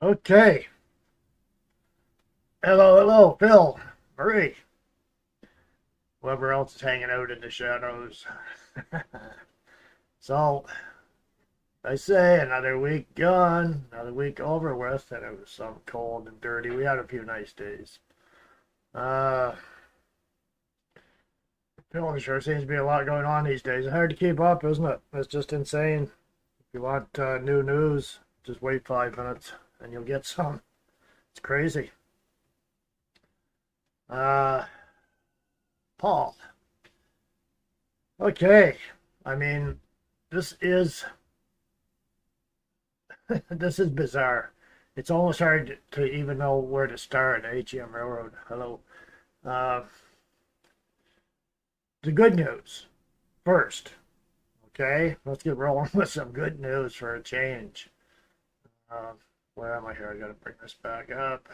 Okay. Hello, Phil, Marie, whoever else is hanging out in the shadows. So, I say another week gone, another week over with, and it was so cold and dirty. We had a few nice days. Uh, Phil, there sure seems to be a lot going on these days. It's hard to keep up, isn't it? It's just insane. If you want new news, just wait 5 minutes and you'll get some. It's crazy. Uh, Paul. Okay. I mean, this is this is bizarre. It's almost hard to even know where to start. HEM Railroad. Hello. Uh, the good news first. Okay, let's get rolling with some good news for a change. Uh, where am I here? I got to bring this back up.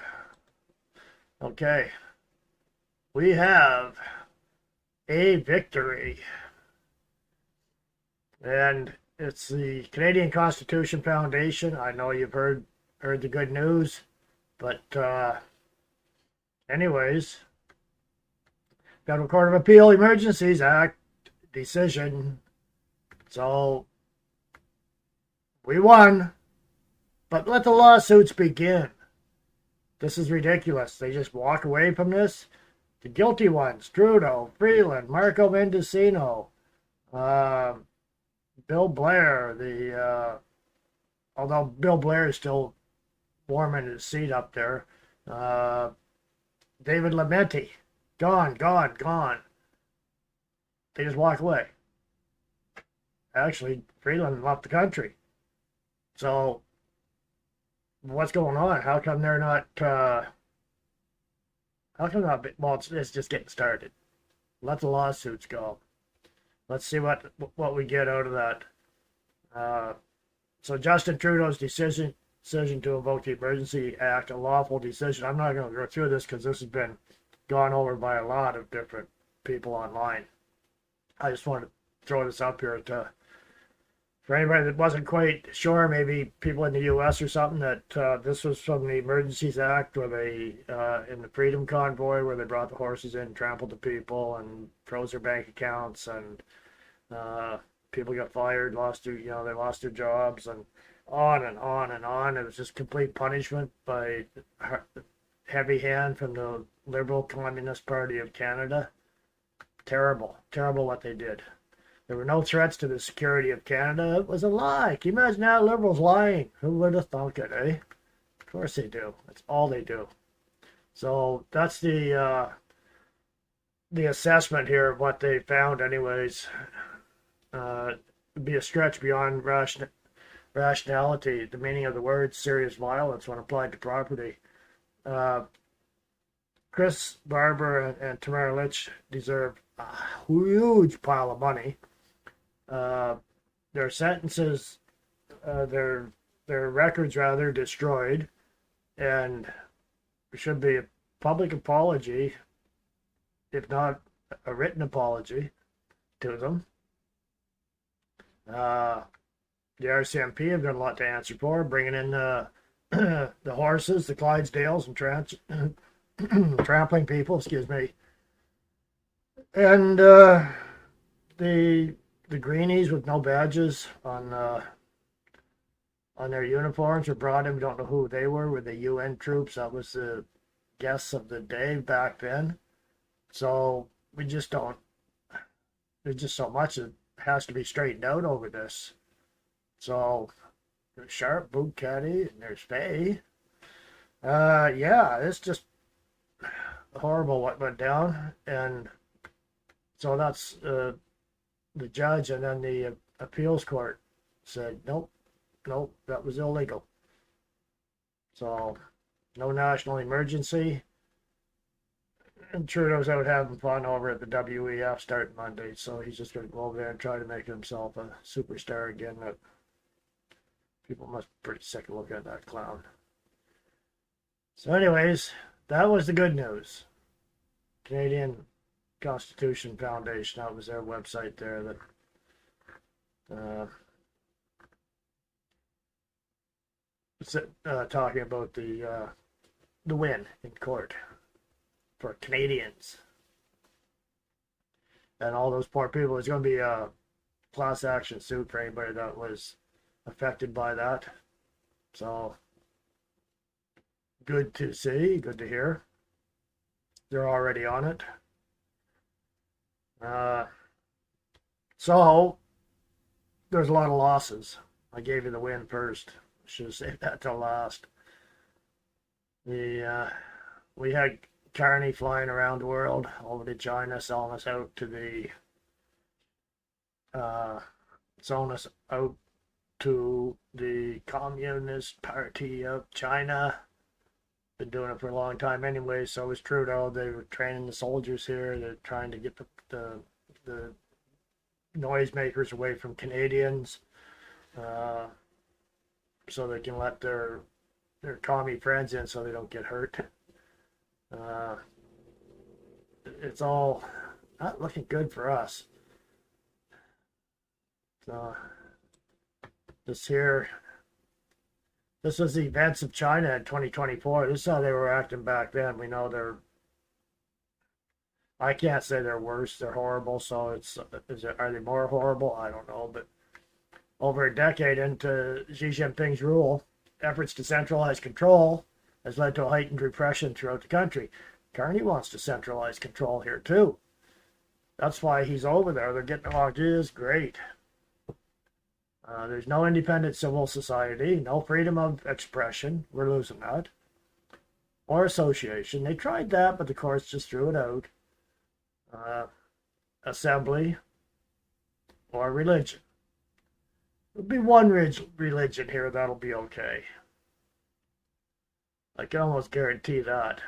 Okay, we have a victory, and it's the Canadian Constitution Foundation. I know you've heard the good news, but anyways, Federal Court of Appeal Emergencies Act decision. So we won, but let the lawsuits begin. This is ridiculous. They just walk away from this. The guilty ones: Trudeau, Freeland, Marco Mendocino, uh, Bill Blair. Although Bill Blair is still warm in his seat up there. Uh, David Lamenti, gone, gone, gone. They just walk away. Actually, Freeland left the country. So what's going on? How come they're not? How come not? Well, it's just getting started. Let the lawsuits go. Let's see what we get out of that. Uh, so Justin Trudeau's decision to invoke the Emergency Act, a lawful decision. I'm not going to go through this because this has been gone over by a lot of different people online. I just wanted to throw this up here for anybody that wasn't quite sure, maybe people in the U.S. or something, that this was from the Emergencies Act, where they, in the Freedom Convoy, where they brought the horses in, trampled the people, and froze their bank accounts, and uh, people got fired, they lost their jobs, and on and on and on. It was just complete punishment by heavy hand from the Liberal Communist Party of Canada. Terrible, terrible what they did. There were no threats to the security of Canada. It was a lie. Can you imagine how Liberals lying? Who would have thunk it, eh? Of course they do. That's all they do. So that's the assessment here of what they found, anyways. It'd be a stretch beyond rationality. The meaning of the word serious violence when applied to property. Uh, Chris Barber and Tamara Litch deserve a huge pile of money. Uh, their sentences, uh, their their records rather, destroyed, and there should be a public apology, if not a written apology, to them. Uh, the RCMP have got a lot to answer for, bringing in the horses, the Clydesdales, and trampling people. Excuse me, and the the greenies with no badges on their uniforms were brought in. We don't know who they were. Were the UN troops? That was the guess of the day back then. So we just don't. There's just so much that has to be straightened out over this. So there's Sharp, Boot Caddy, and there's Faye. Yeah, it's just horrible what went down, and so that's the judge, and then the appeals court said nope, nope, that was illegal. So no national emergency, and Trudeau's out having fun over at the WEF starting Monday, so he's just going to go over there and try to make himself a superstar again. That people must be pretty sick of looking at that clown. So, anyways, that was the good news. Canadian Constitution Foundation. That was their website there. That talking about the win in court for Canadians and all those poor people. It's going to be a class action suit for anybody that was affected by that. So good to see, good to hear. They're already on it. So there's a lot of losses. I gave you the win first. Should have saved that till last. We had Carney flying around the world, over to China, selling us out to the Communist Party of China. Been doing it for a long time anyway. So was Trudeau. They were training the soldiers here. They're trying to get the noisemakers away from Canadians, so they can let their commie friends in so they don't get hurt. It's all not looking good for us. So this was the events of China in 2024. This is how they were acting back then. We know I can't say they're worse. They're horrible. So are they more horrible? I don't know. But over a decade into Xi Jinping's rule, efforts to centralize control has led to a heightened repression throughout the country. Carney wants to centralize control here too. That's why he's over there. They're getting along just great. There's no independent civil society, no freedom of expression. We're losing that. Or association. They tried that, but the courts just threw it out. Assembly or religion. There'll be one religion here that'll be okay. I can almost guarantee that.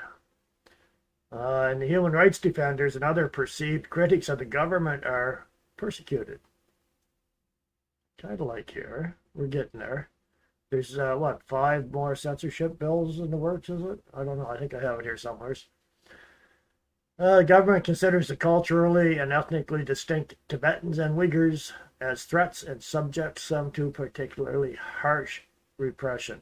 And the human rights defenders and other perceived critics of the government are persecuted. Kind of like here. We're getting there. There's, 5 more censorship bills in the works, is it? I don't know. I think I have it here somewhere. The government considers the culturally and ethnically distinct Tibetans and Uyghurs as threats and subjects them to particularly harsh repression.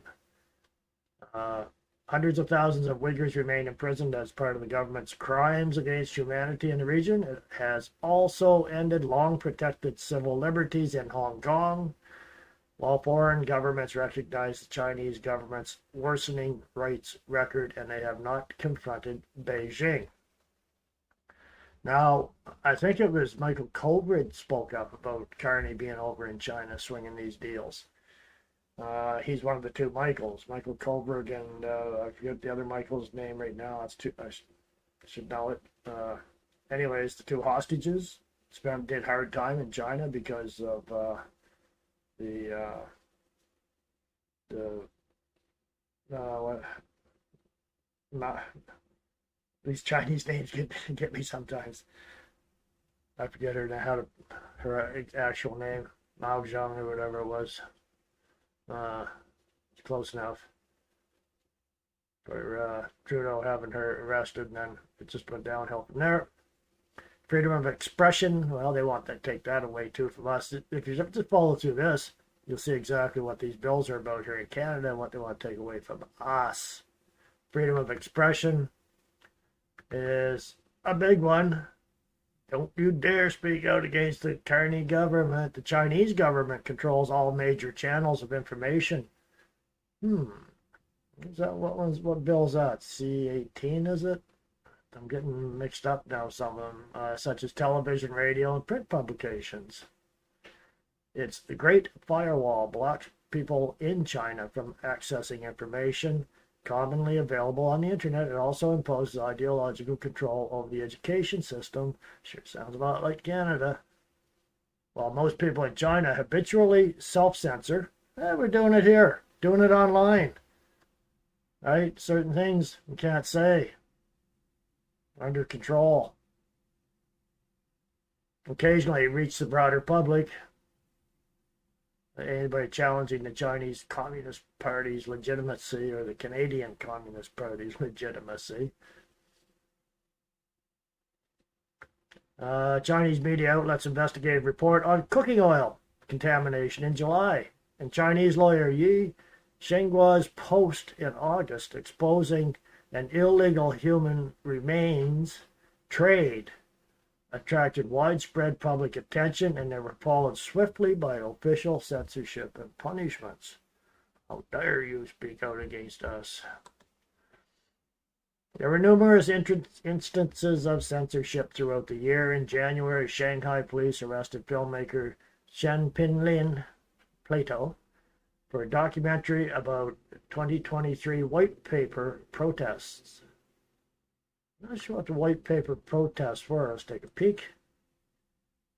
Hundreds of thousands of Uyghurs remain imprisoned as part of the government's crimes against humanity in the region. It has also ended long-protected civil liberties in Hong Kong, while foreign governments recognize the Chinese government's worsening rights record, and they have not confronted Beijing. Now, I think it was Michael Kovrig spoke up about Carney being over in China swinging these deals. He's one of the two Michaels, Michael Kovrig, and I forget the other Michael's name right now. I should know it. Anyways, the 2 hostages did hard time in China because of these Chinese names get me sometimes. I forget her actual name, Mao Zedong or whatever it was. It's close enough for Trudeau having her arrested, and then it just went downhill from there. Freedom of expression, well, they want to take that away too from us. If you just follow through this, you'll see exactly what these bills are about here in Canada and what they want to take away from us. Freedom of expression is a big one. Don't you dare speak out against the Carney government. The Chinese government controls all major channels of information. Is that what bill is that? C-18, is it? I'm getting mixed up now, some of them, such as television, radio, and print publications. It's the Great Firewall, blocks people in China from accessing information commonly available on the internet. It also imposes ideological control over the education system. Sure sounds a lot like Canada. While most people in China habitually self-censor, we're doing it here, doing it online. Right? Certain things we can't say. Under control. Occasionally reach the broader public. Anybody challenging the Chinese Communist Party's legitimacy or the Canadian Communist Party's legitimacy. Chinese media outlets investigative report on cooking oil contamination in July. And Chinese lawyer Yi Xinhua's post in August exposing an illegal human remains trade attracted widespread public attention, and they were followed swiftly by official censorship and punishments. How dare you speak out against us? There were numerous instances of censorship throughout the year. In January, Shanghai police arrested filmmaker Shen Pinlin Plato for a documentary about 2023 white paper protests. I'm not sure what the white paper protests were. Let's take a peek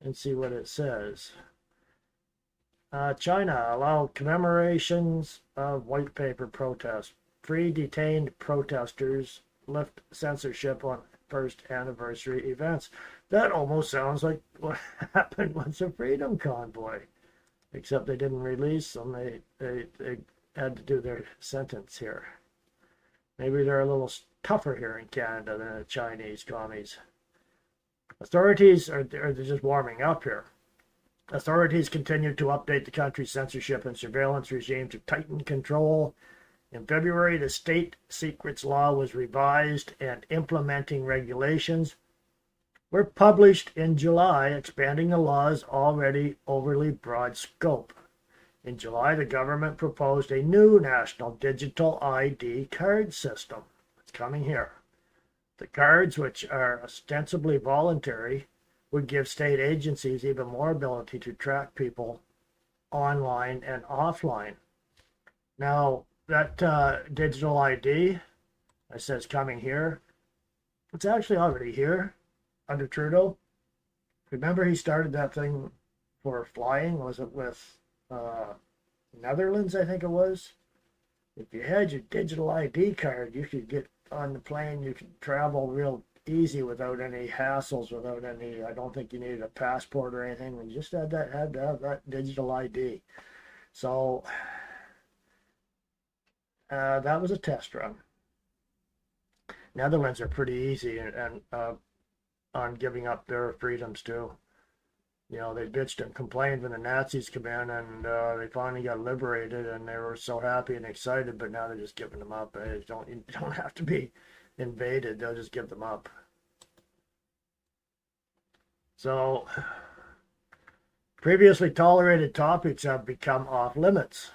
and see what it says. China allowed commemorations of white paper protests. Free detained protesters lift censorship on first anniversary events. That almost sounds like what happened with the Freedom Convoy, except they didn't release them. They had to do their sentence here. Maybe they're a little tougher here in Canada than the Chinese commies. Authorities are just warming up here. Authorities continue to update the country's censorship and surveillance regime to tighten control. In February, the state secrets law was revised and implementing regulations were published in July, expanding the law's already overly broad scope. In July, the government proposed a new national digital ID card system. It's coming here. The cards, which are ostensibly voluntary, would give state agencies even more ability to track people online and offline. Now, that digital ID, it says coming here, it's actually already here under Trudeau. Remember he started that thing for flying, was it with Netherlands, I think it was? If you had your digital ID card, you could get on the plane, you could travel real easy without any hassles, without any, I don't think you needed a passport or anything. You just had to have that digital ID. So that was a test run. Netherlands are pretty easy and on giving up their freedoms too. You know, they bitched and complained when the Nazis came in, and they finally got liberated, and they were so happy and excited. But now they're just giving them up. You don't have to be invaded; they'll just give them up. So, previously tolerated topics have become off limits.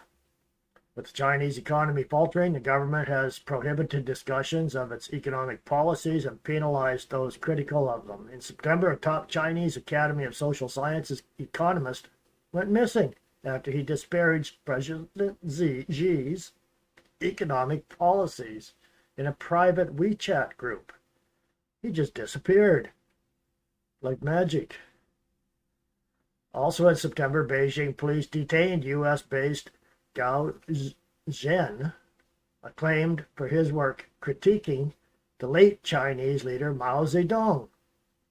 With the Chinese economy faltering, the government has prohibited discussions of its economic policies and penalized those critical of them. In September, a top Chinese Academy of Social Sciences economist went missing after he disparaged President Xi's economic policies in a private WeChat group. He just disappeared like magic. Also in September, Beijing police detained U.S.-based Gao Zhen, acclaimed for his work critiquing the late Chinese leader Mao Zedong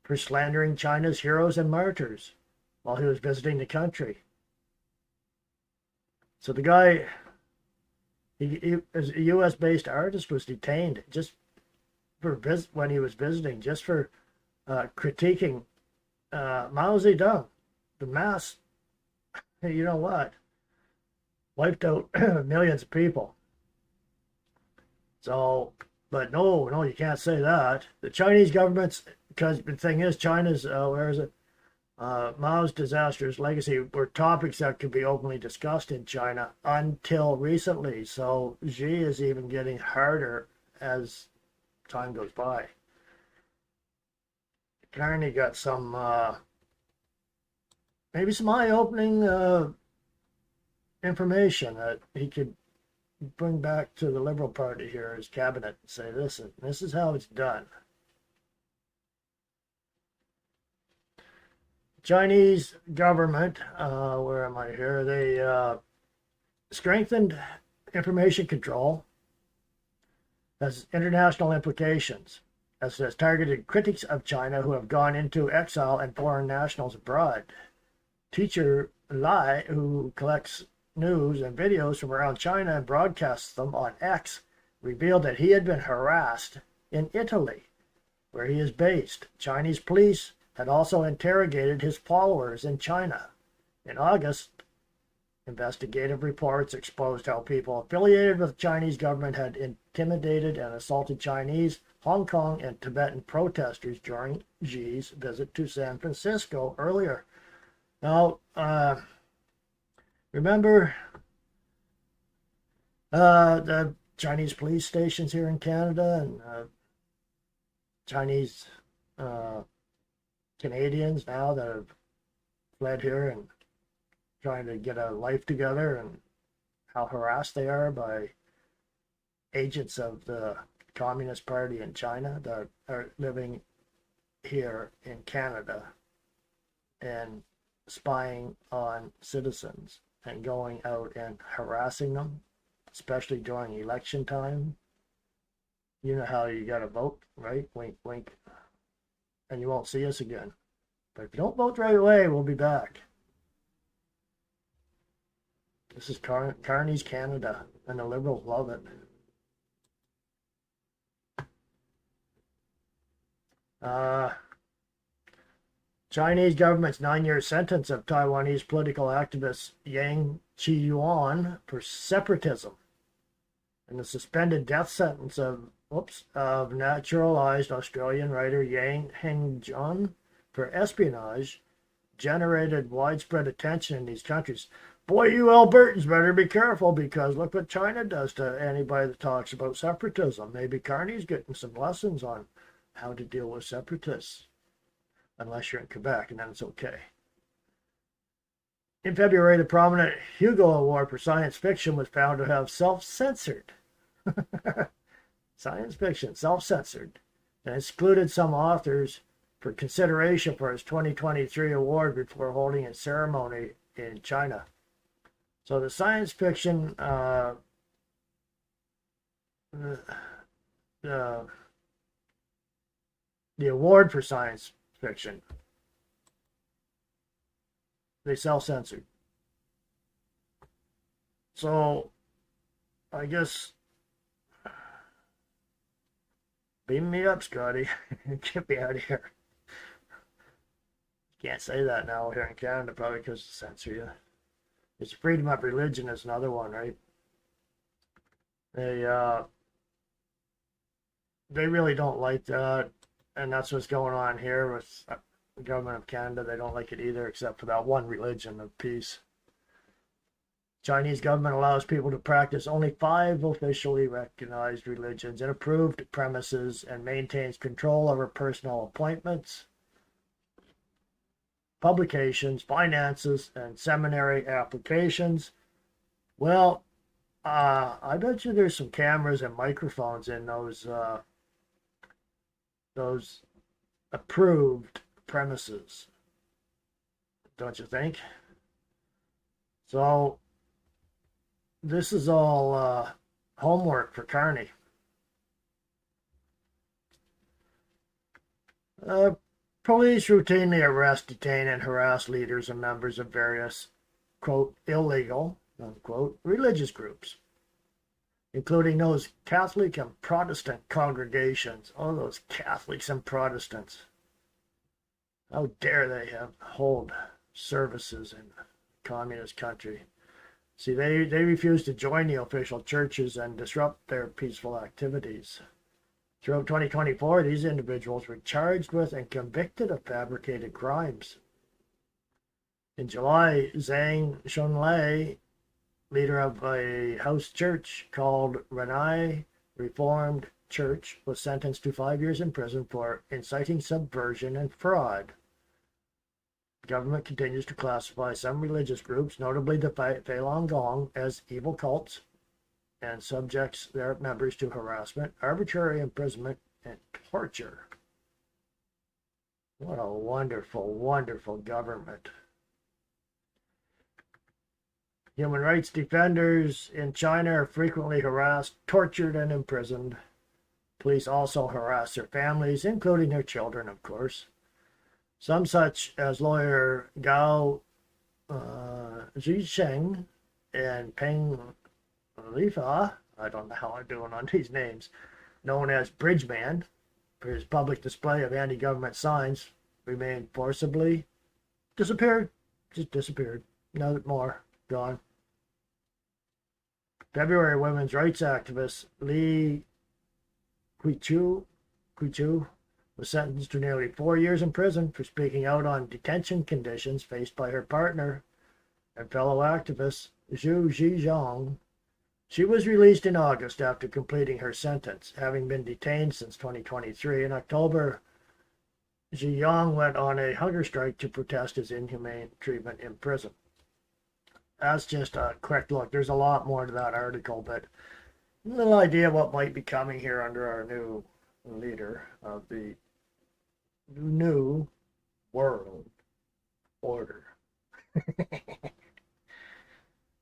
for slandering China's heroes and martyrs while he was visiting the country. So the guy, he as a U.S.-based artist, was detained just for when he was visiting, just for critiquing Mao Zedong, the mass. Hey, you know what? Wiped out millions of people. So, but no, you can't say that. The Chinese government's, because the thing is, China's, where is it? Mao's disastrous legacy were topics that could be openly discussed in China until recently. So Xi is even getting harder as time goes by. Carney got some, maybe some eye-opening information that he could bring back to the Liberal Party here, his cabinet, and say, listen, this is how it's done. Chinese government, where am I here? They strengthened information control, has international implications, as has targeted critics of China who have gone into exile and foreign nationals abroad. Teacher Lai, who collects news and videos from around China and broadcasts them on X, revealed that he had been harassed in Italy, where he is based. Chinese police had also interrogated his followers in China. In August, Investigative reports exposed how people affiliated with the Chinese government had intimidated and assaulted Chinese, Hong Kong, and Tibetan protesters during Xi's visit to San Francisco earlier. Now, remember the Chinese police stations here in Canada and Chinese Canadians now that have fled here and trying to get a life together, and how harassed they are by agents of the Communist Party in China that are living here in Canada and spying on citizens and going out and harassing them, especially during election time. You know how you got to vote, right? Wink, wink. And you won't see us again. But if you don't vote right away, we'll be back. This is Carney's Canada, and the Liberals love it. Chinese government's 9-year sentence of Taiwanese political activist Yang Qiyuan for separatism, and the suspended death sentence of naturalized Australian writer Yang Hengjun for espionage generated widespread attention in these countries. Boy, you Albertans better be careful, because look what China does to anybody that talks about separatism. Maybe Carney's getting some lessons on how to deal with separatists, unless you're in Quebec, and then it's okay. In February, the prominent Hugo Award for science fiction was found to have self-censored. Science fiction, self-censored, and excluded some authors for consideration for his 2023 award before holding its ceremony in China. So the science fiction, the award for science fiction, they self-censored. So I guess, beam me up, Scotty. Get me out of here. Can't say that now here in Canada, probably because they censor you. It's freedom of religion is another one, right? They really don't like that, and that's what's going on here with the government of Canada. They don't like it either, except for that one religion of peace. Chinese government allows people to practice only 5 officially recognized religions and approved premises, and maintains control over personal appointments, publications, finances, and seminary applications. Well, I bet you there's some cameras and microphones in those approved premises, don't you think? So this is all homework for Carney. Police routinely arrest, detain, and harass leaders and members of various, quote, illegal, unquote, religious groups, including those Catholic and Protestant congregations. Oh, those Catholics and Protestants. How dare they hold services in a communist country. See, they refuse to join the official churches and disrupt their peaceful activities. Throughout 2024, these individuals were charged with and convicted of fabricated crimes. In July, Zhang Shunlei, leader of a house church called Renai Reformed Church, was sentenced to 5 years in prison for inciting subversion and fraud. The government continues to classify some religious groups, notably the Falun Gong, as evil cults, and subjects their members to harassment, arbitrary imprisonment, and torture. What a wonderful, wonderful government. Human rights defenders in China are frequently harassed, tortured, and imprisoned. Police also harass their families, including their children, of course. Some, such as lawyer Gao Zhisheng and Peng Lifa, I don't know how I'm doing on these names, known as Bridgeman, for his public display of anti-government signs, remained forcibly disappeared. Just disappeared. No more. Gone. February, women's rights activist Li Qichu was sentenced to nearly 4 years in prison for speaking out on detention conditions faced by her partner and fellow activist Zhu Zhejiang. She was released in August after completing her sentence, having been detained since 2023. In October, Zhejiang went on a hunger strike to protest his inhumane treatment in prison. That's just a quick look. There's a lot more to that article, but a little idea what might be coming here under our new leader of the new world order.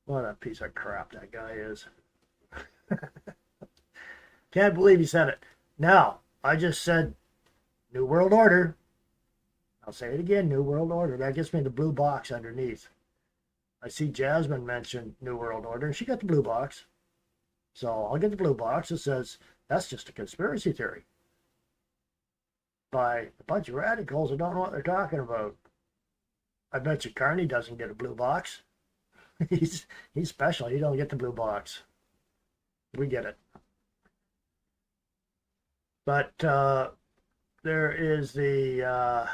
What a piece of crap that guy is. Can't believe he said it. Now, I just said New World Order. I'll say it again, New World Order. That gets me the blue box underneath. I see Jasmine mention New World Order, and she got the blue box. So I'll get the blue box that says that's just a conspiracy theory by a bunch of radicals who don't know what they're talking about. I bet you Carney doesn't get a blue box. He's special. He don't get the blue box. We get it. But there is the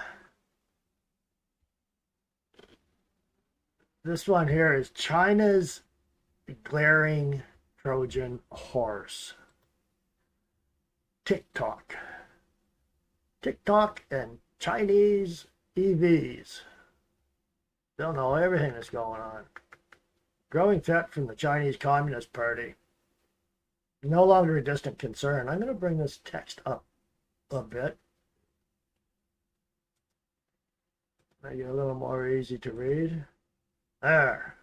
this one here is China's glaring Trojan horse. TikTok and Chinese EVs. Don't know everything that's going on. Growing threat from the Chinese Communist Party. No longer a distant concern. I'm going to bring this text up a bit. Make it a little more easy to read. There.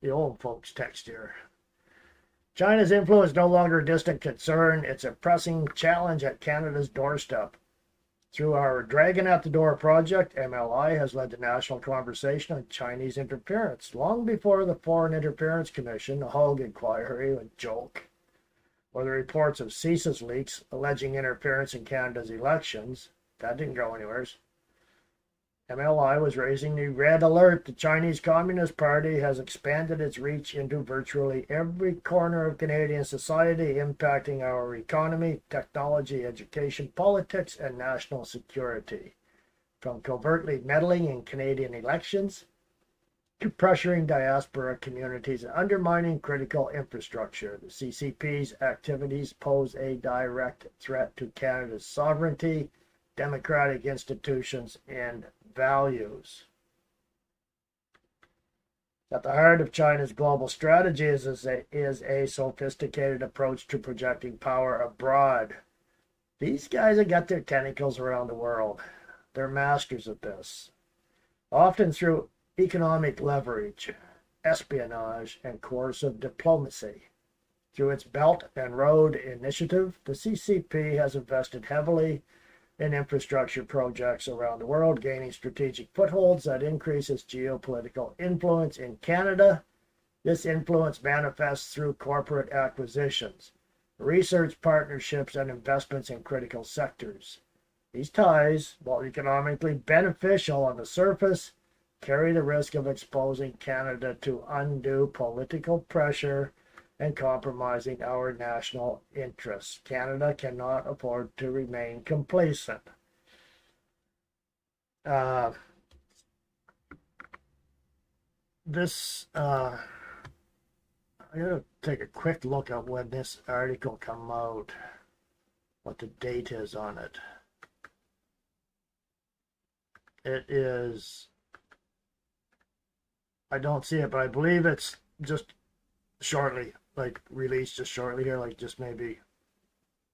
The old folks text here. China's influence no longer a distant concern. It's a pressing challenge at Canada's doorstep. Through our Dragon at the Door project, MLI has led the national conversation on Chinese interference. Long before the Foreign Interference Commission, the Hague inquiry, a joke, or the reports of CSIS leaks alleging interference in Canada's elections, that didn't go anywhere. MLI was raising the red alert. The Chinese Communist Party has expanded its reach into virtually every corner of Canadian society, impacting our economy, technology, education, politics, and national security. From covertly meddling in Canadian elections to pressuring diaspora communities and undermining critical infrastructure, the CCP's activities pose a direct threat to Canada's sovereignty, democratic institutions, and values. At the heart of China's global strategy is a sophisticated approach to projecting power abroad. These guys have got their tentacles around the world. They're masters at this, often through economic leverage, espionage, and coercive diplomacy. Through its Belt and Road Initiative, the CCP has invested heavily in infrastructure projects around the world, gaining strategic footholds that increase its geopolitical influence in Canada. This influence manifests through corporate acquisitions, research partnerships, and investments in critical sectors. These ties, while economically beneficial on the surface, carry the risk of exposing Canada to undue political pressure and compromising our national interests. Canada cannot afford to remain complacent. I gotta take a quick look at when this article came out, what the date is on it. It is, I don't see it, but I believe it's just shortly, like released just shortly here, like just maybe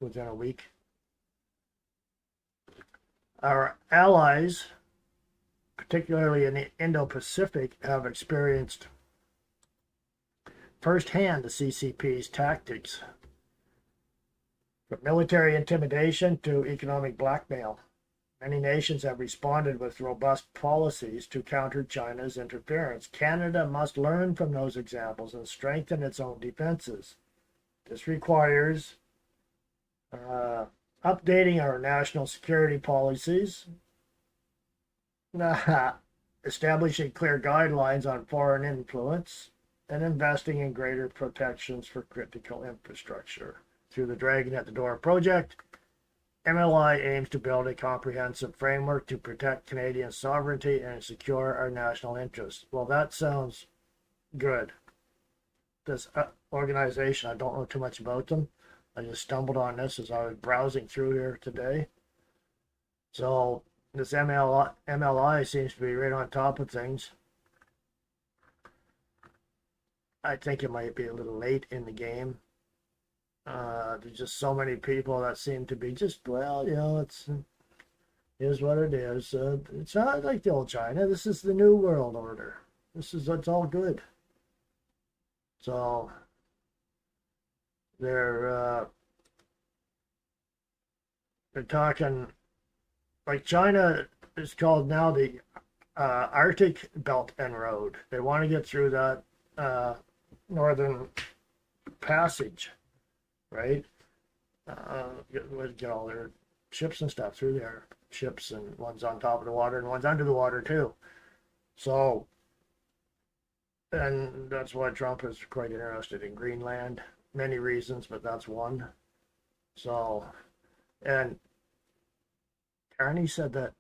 within a week. Our allies, particularly in the Indo-Pacific, have experienced firsthand the CCP's tactics, from military intimidation to economic blackmail. Many nations have responded with robust policies to counter China's interference. Canada must learn from those examples and strengthen its own defenses. This requires updating our national security policies, establishing clear guidelines on foreign influence, and investing in greater protections for critical infrastructure. Through the Dragon at the Door project, MLI aims to build a comprehensive framework to protect Canadian sovereignty and secure our national interests. Well, that sounds good. This organization, I don't know too much about them. I just stumbled on this as I was browsing through here today. So this MLI seems to be right on top of things. I think it might be a little late in the game. There's just so many people that seem to be just, well, you know, it is what it is. It's not like the old China. This is the new world order. It's all good. So they're talking like China is called now the Arctic Belt and Road. They want to get through that northern passage, right? Get all their ships and stuff through there. Ships, and one's on top of the water and one's under the water too. So, and that's why Trump is quite interested in Greenland. Many reasons, but that's one. So, and Carney said that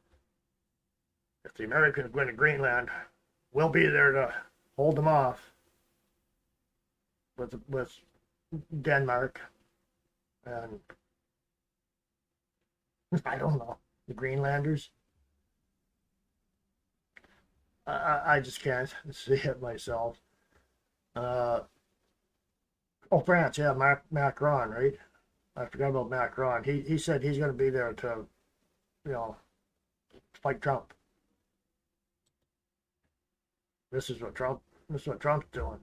if the Americans go into Greenland, we'll be there to hold them off with Denmark and I don't know, the Greenlanders. I just can't see it myself. Oh, France, yeah, Macron, right? I forgot about Macron. He said he's going to be there to, you know, fight Trump. This is what Trump's doing.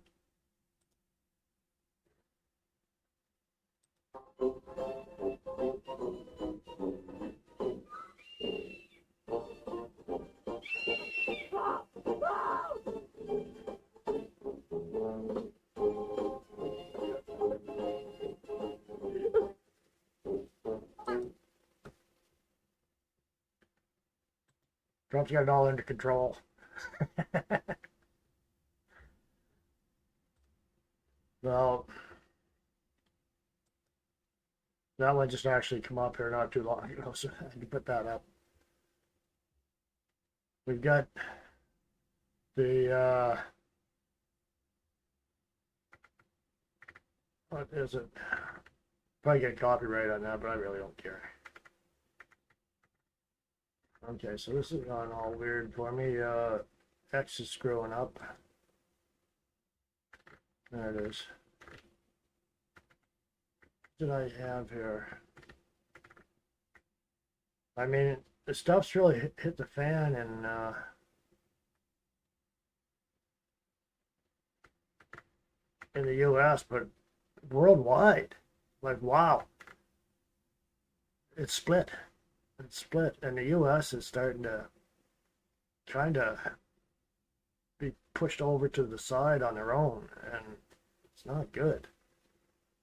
Trump's got it all under control. Well, that one just actually come up here not too long ago, so I can put that up. We've got the what is it? Probably get copyright on that, but I really don't care. Okay, so this is gone all weird for me. X is screwing up. There it is. What did I have here? I mean, the stuff's really hit the fan in the U.S., but worldwide, like wow, it's split. It's split, and the U.S. is starting to kind of be pushed over to the side on their own, and it's not good.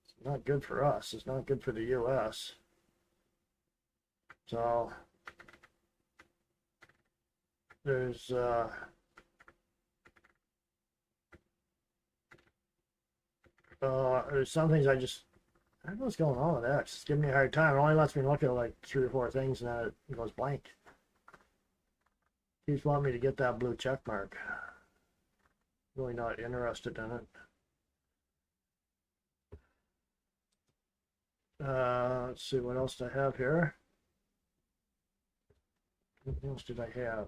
It's not good for us. It's not good for the U.S. So there's some things I don't know what's going on with that. It's giving me a hard time. It only lets me look at like 3 or 4 things and then it goes blank. Keeps wanting me to get that blue check mark. Really not interested in it. Let's see, what else do I have here? What else did I have?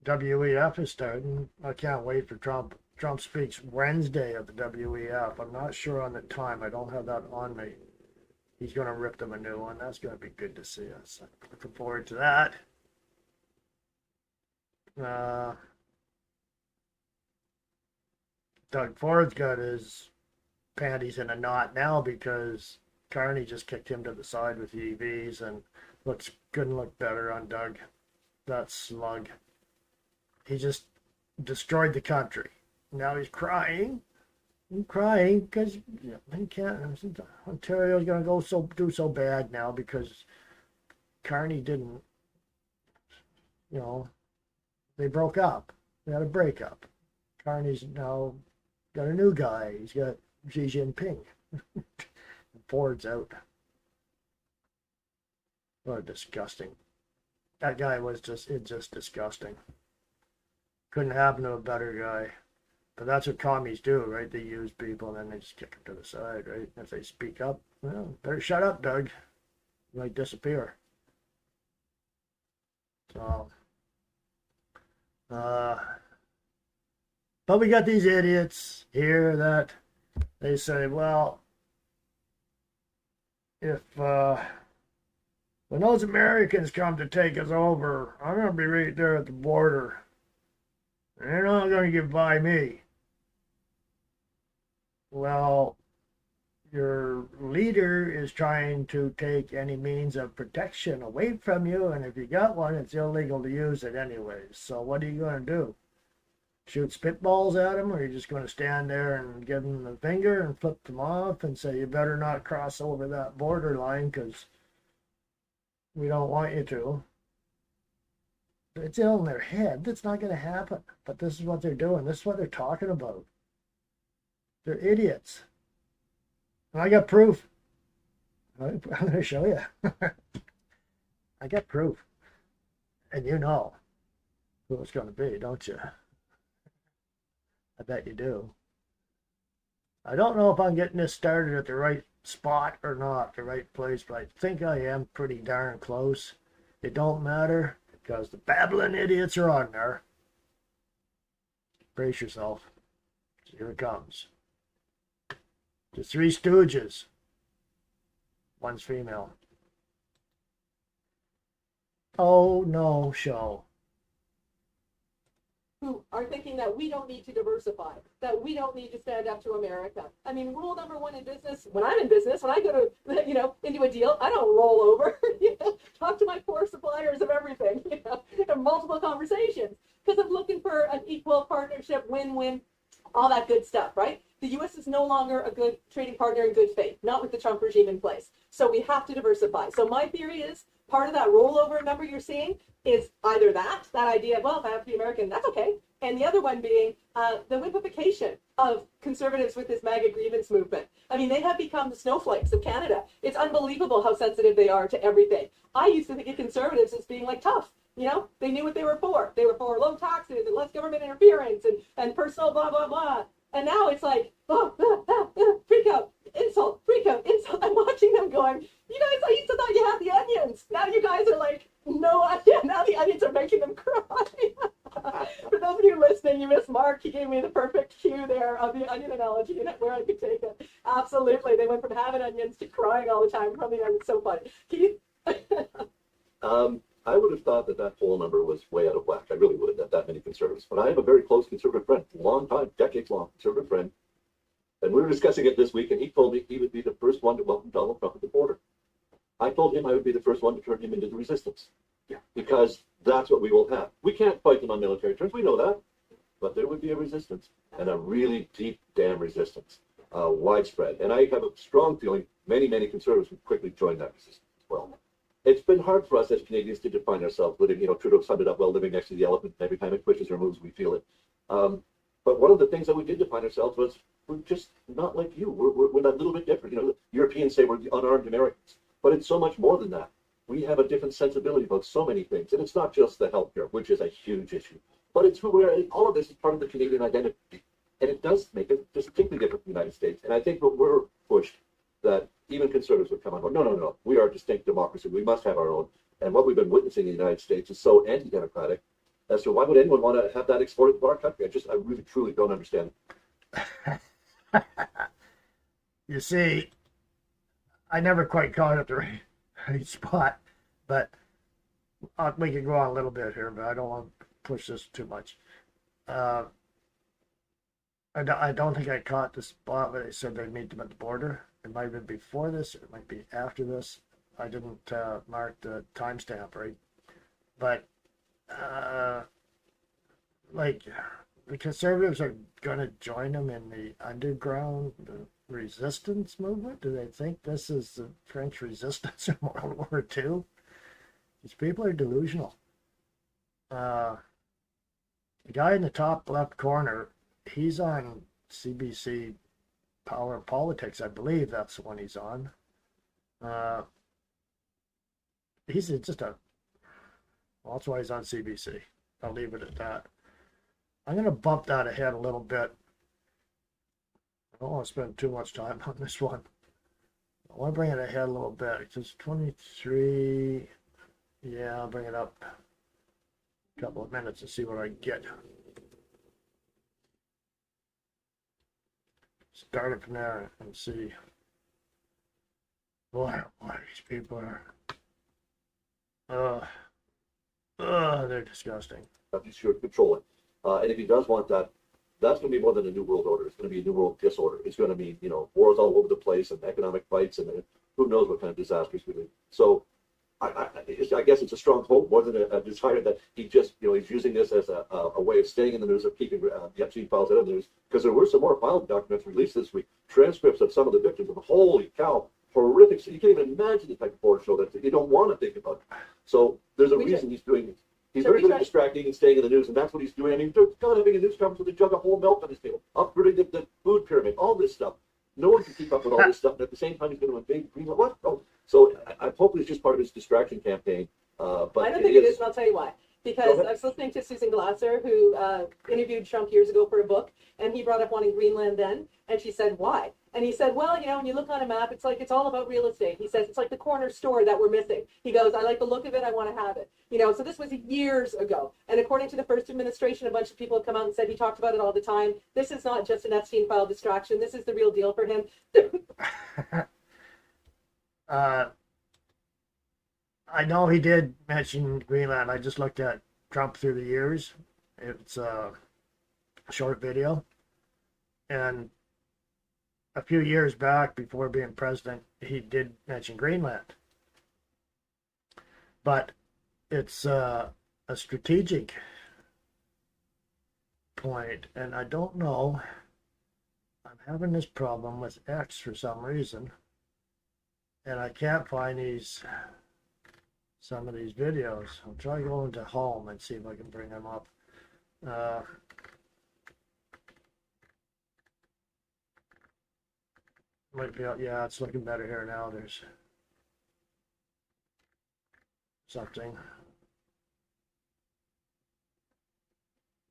WEF is starting. I can't wait for Trump. Trump speaks Wednesday at the WEF. I'm not sure on the time. I don't have that on me. He's going to rip them a new one. That's going to be good to see us. I'm looking forward to that. Doug Ford's got his panties in a knot now because Carney just kicked him to the side with the EVs and couldn't look better on Doug. That slug. He just destroyed the country. Now he's crying. I'm crying because he can't. Ontario's going to do so bad now because Carney didn't. They broke up. They had a breakup. Carney's now got a new guy. He's got Xi Jinping. Ford's out. What a disgusting. That guy was it's just disgusting. Couldn't happen to a better guy. But that's what commies do, right? They use people and then they just kick them to the side, right? If they speak up, well, better shut up, Doug. You might disappear. So, but we got these idiots here that they say, well, if when those Americans come to take us over, I'm going to be right there at the border. And they're not going to get by me. Well, your leader is trying to take any means of protection away from you, and if you got one, it's illegal to use it anyways. So what are you going to do? Shoot spitballs at him, or are you just going to stand there and give him the finger and flip them off and say, you better not cross over that borderline because we don't want you to? It's in their head. That's not going to happen. But this is what they're doing. This is what they're talking about. They're idiots. And I got proof. I'm going to show you. I got proof. And you know who it's going to be, don't you? I bet you do. I don't know if I'm getting this started at the right spot or not, the right place, but I think I am pretty darn close. It don't matter because the babbling idiots are on there. Brace yourself. Here it comes. The Three Stooges. One's female. Oh no, show. Who are thinking that we don't need to diversify, that we don't need to stand up to America. I mean, rule number one in business, when I'm in business, when I go to, into a deal, I don't roll over, talk to my core suppliers of everything, have multiple conversations, because I'm looking for an equal partnership, win-win, all that good stuff, right? The U.S. is no longer a good trading partner in good faith, not with the Trump regime in place. So we have to diversify. So my theory is part of that rollover number you're seeing is either that idea of, well, if I have to be American, that's okay. And the other one being the whippification of conservatives with this MAGA grievance movement. I mean, they have become the snowflakes of Canada. It's unbelievable how sensitive they are to everything. I used to think of conservatives as being like tough. They knew what they were for. They were for low taxes and less government interference and personal blah, blah, blah. And now it's like, freak out, insult, freak out, insult. I'm watching them going, you guys, I used to thought you had the onions. Now you guys are like, no onion. Now the onions are making them cry. For those of you listening, you missed Mark. He gave me the perfect cue there of the onion analogy and where I could take it. Absolutely. They went from having onions to crying all the time from the onions. So funny. Keith? I would have thought that poll number was way out of whack. I really would, that many conservatives. But I have a very close conservative friend, long time, decades long conservative friend. And we were discussing it this week, and he told me he would be the first one to welcome Donald Trump at the border. I told him I would be the first one to turn him into the resistance. Yeah. Because that's what we will have. We can't fight them on military terms, we know that. But there would be a resistance, and a really deep, damn resistance, widespread. And I have a strong feeling many, many conservatives would quickly join that resistance as well. It's been hard for us as Canadians to define ourselves. Living, Trudeau summed it up well, living next to the elephant. Every time it pushes or moves, we feel it. But one of the things that we did define ourselves was we're just not like you. We're that little bit different. Europeans say we're the unarmed Americans, but it's so much more than that. We have a different sensibility about so many things, and it's not just the healthcare, which is a huge issue, but it's who we are. All of this is part of the Canadian identity, and it does make it distinctly different from the United States. And I think what we're pushed that even conservatives would come on board. No. We are a distinct democracy. We must have our own. And what we've been witnessing in the United States is so anti-democratic as to why would anyone want to have that exported to our country? I really, truly don't understand. You see, I never quite caught it at the right spot, but we can go on a little bit here, but I don't want to push this too much. I don't think I caught the spot where they said they'd meet them at the border. It might have been before this, it might be after this. I didn't mark the timestamp, right? But, the conservatives are going to join them in the underground resistance movement? Do they think this is the French resistance in World War II? These people are delusional. The guy in the top left corner he's on CBC Power Politics, I believe that's the one he's on. He's just a, well, that's why he's on CBC. I'll leave it at that. I'm going to bump that ahead a little bit. I don't want to spend too much time on this one. I want to bring it ahead a little bit. It's just 23. Yeah, I'll bring it up a couple of minutes and see what I get. Start it from there and see. Boy, these people are. They're disgusting. Be sure to control it. And if he does want that, that's going to be more than a new world order. It's going to be a new world disorder. It's going to be, wars all over the place and economic fights and who knows what kind of disasters we do. So I guess it's a strong hope more than a desire that he just, he's using this as a way of staying in the news, of keeping the Epstein files out of the news. Because there were some more file documents released this week, transcripts of some of the victims. And holy cow, horrific. So you can't even imagine the type of horror show that you don't want to think about. So there's a reason he's doing this. He's very good at distracting and staying in the news, and that's what he's doing. I mean, God, having a news conference with a jug of whole milk on his table, upgrading the food pyramid, all this stuff. No one can keep up with all this stuff, and at the same time, he's going to invade Greenland. What? Oh, so I hope it's just part of his distraction campaign. But I don't think it is, and I'll tell you why. Because I was listening to Susan Glasser, who interviewed Trump years ago for a book, and he brought up wanting Greenland then, and she said, why? And he said, well, when you look on a map, it's all about real estate. He says, it's like the corner store that we're missing. He goes, I like the look of it, I want to have it. So this was years ago. And according to the first administration, a bunch of people have come out and said he talked about it all the time. This is not just an Epstein file distraction. This is the real deal for him. I know he did mention Greenland. I just looked at Trump through the years. It's a short video. And a few years back, before being president, he did mention Greenland. But it's a strategic point, and I don't know. I'm having this problem with X for some reason, and I can't find some of these videos. I'll try going to home and see if I can bring them up. Might be, yeah, it's looking better here now. There's something.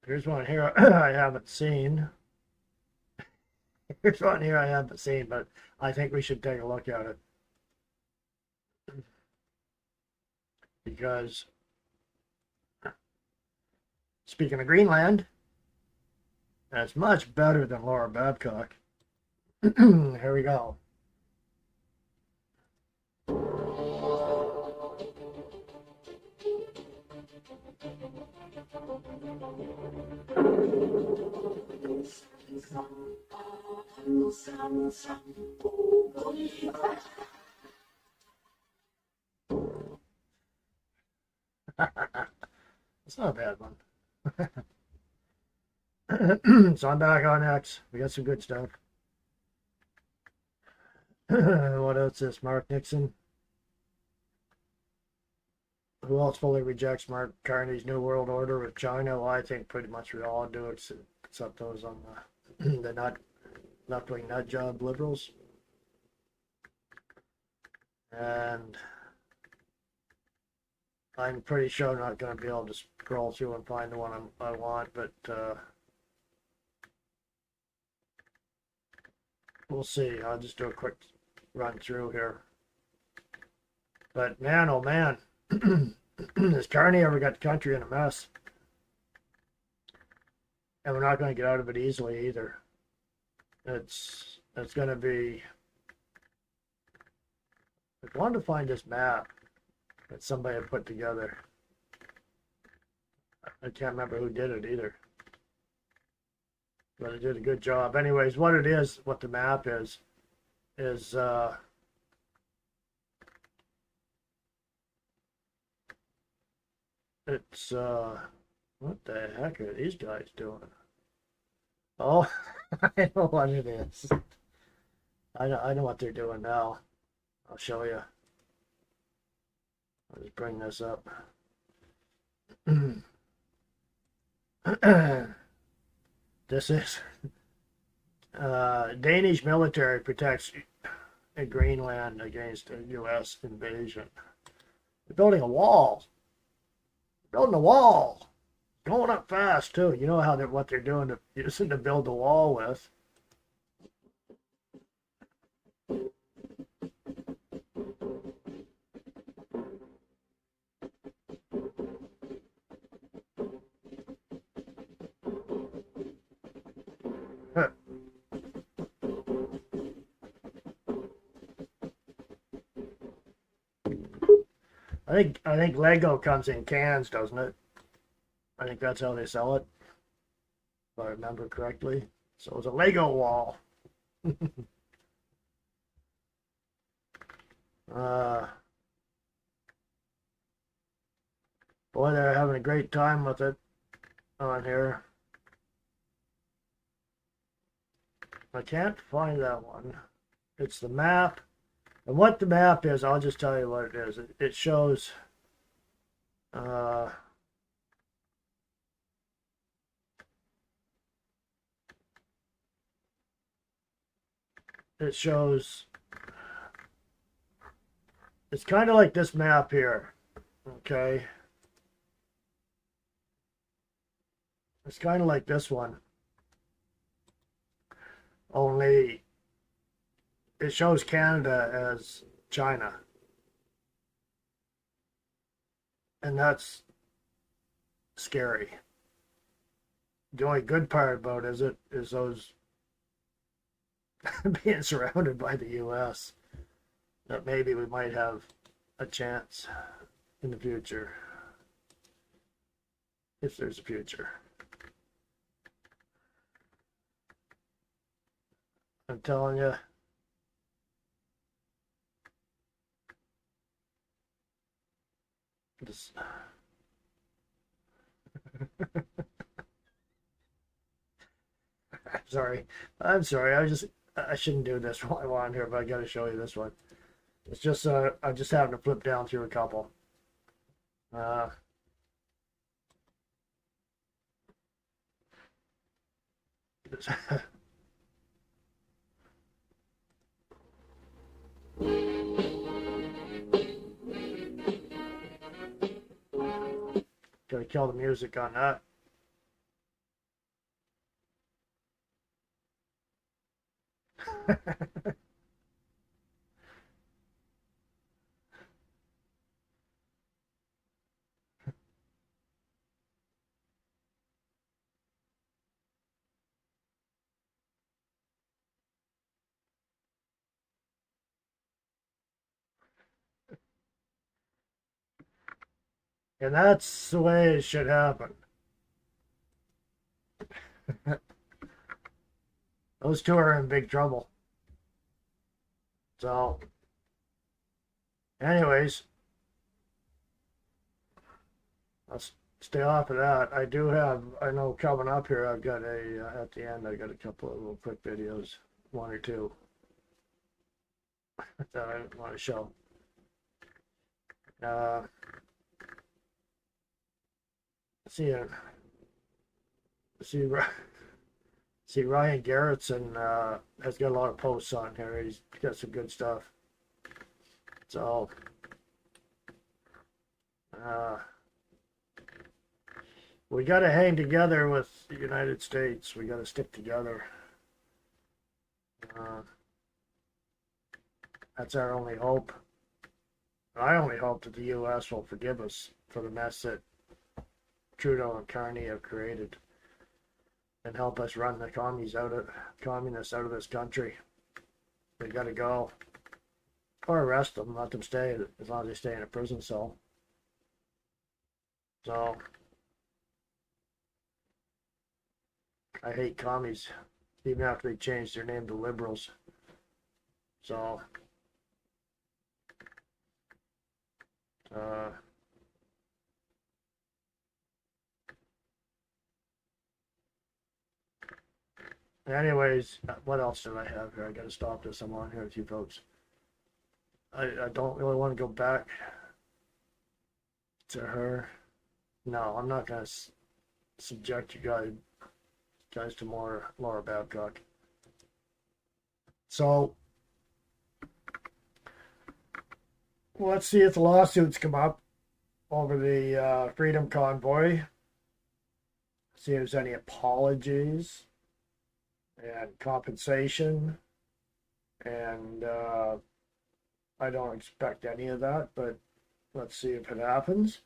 Here's one here I haven't seen. Here's one here I haven't seen, but I think we should take a look at it. Because, speaking of Greenland, that's much better than Laura Babcock. Here we go. It's not a bad one. So I'm back on X. We got some good stuff. What else is Mark Nixon? Who else fully rejects Mark Carney's New World Order with China? Well, I think pretty much we all do, except those on the not left-wing nut job liberals. And I'm pretty sure I'm not going to be able to scroll through and find the one I want, but we'll see. I'll just do a quick run through here. But man, oh man, has Carney ever got the country in a mess? And we're not going to get out of it easily either. It's going to be. I wanted to find this map that somebody had put together. I can't remember who did it either, but it did a good job. Anyways, what it is, what the map is it's what the heck are these guys doing? Oh, I know what it is. I know what they're doing now. I'll show you. I'll just bring this up. This is Danish military protects Greenland against a U.S. invasion. They're building a wall. Building a wall. Going up fast too. You know how they're what they're doing to using to build the wall with. I think Lego comes in cans, doesn't it? I think that's how they sell it, if I remember correctly. So it's a Lego wall. Boy, they're having a great time with it on here. I can't find that one. It's the map. And what the map is, I'll just tell you what it is. It shows it shows it's kind of like this map here. Okay. It's kind of like this one. Only it shows Canada as China. And that's scary. The only good part about it is those being surrounded by the U.S. That maybe we might have a chance in the future. If there's a future. I'm telling you. Just... sorry. I'm sorry. I shouldn't do this while I'm on here, but I got to show you this one. It's just I'm just having to flip down through a couple. Gotta kill the music on that. And that's the way it should happen. Those two are in big trouble. So, anyways, let's stay off of that. I do have, I know coming up here, I've got at the end, I got a couple of little quick videos, one or two, that I want to show. See Ryan Garrettson has got a lot of posts on here. He's got some good stuff. So we got to hang together with the United States. We got to stick together. That's our only hope. I only hope that the U.S. will forgive us for the mess that Trudeau and Carney have created and help us run the communists out of this country. They got to go. Or arrest them, let them stay, as long as they stay in a prison cell. So, I hate commies, even after they changed their name to liberals. So, anyways, what else did I have here? I gotta stop this. I'm on here with you folks. I don't really want to go back to her. No, I'm not gonna subject you guys apologize to Laura Babcock. So let's see if the lawsuits come up over the Freedom Convoy. See if there's any apologies and compensation. And I don't expect any of that, but let's see if it happens.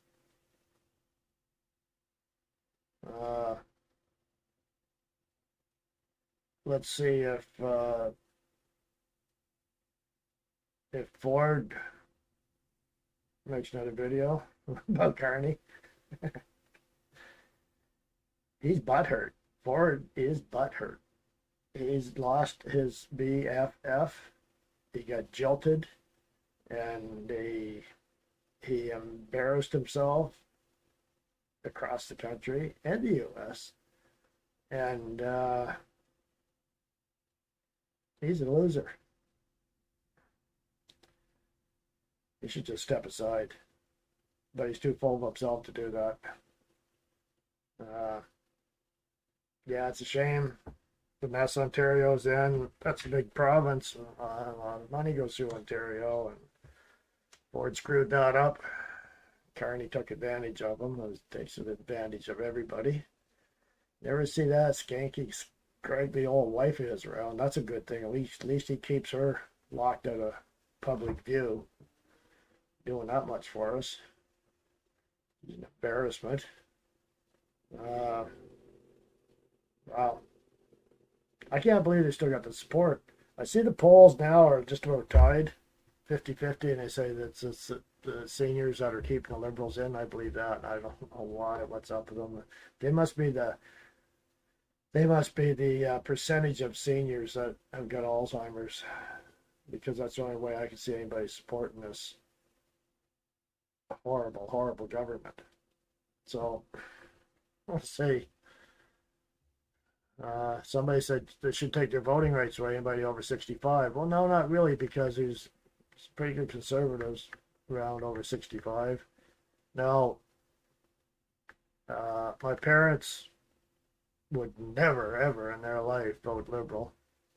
Let's see if Ford makes another video about Carney. He's butthurt. Ford is butthurt. He's lost his BFF. He got jilted, and he embarrassed himself across the country and the U.S. And he's a loser. He should just step aside, but he's too full of himself to do that. Yeah, it's a shame. The mess Ontario's in, that's a big province. A lot of money goes through Ontario, and Ford screwed that up. Carney took advantage of him. Takes advantage of everybody. Never see that skanky, scraggly old wife of his around. That's a good thing. At least he keeps her locked out of public view. Doing that much for us. He's an embarrassment. Wow. I can't believe they still got the support. I see the polls now are just about tied, 50-50, and they say that it's the seniors that are keeping the Liberals in. I believe that. I don't know why. What's up with them? They must be the percentage of seniors that have got Alzheimer's, because that's the only way I can see anybody supporting this horrible government. So we'll see. Somebody said they should take their voting rights away, anybody over 65. Well, no, not really, because there's pretty good conservatives around over 65. Now, my parents would never, ever in their life vote Liberal.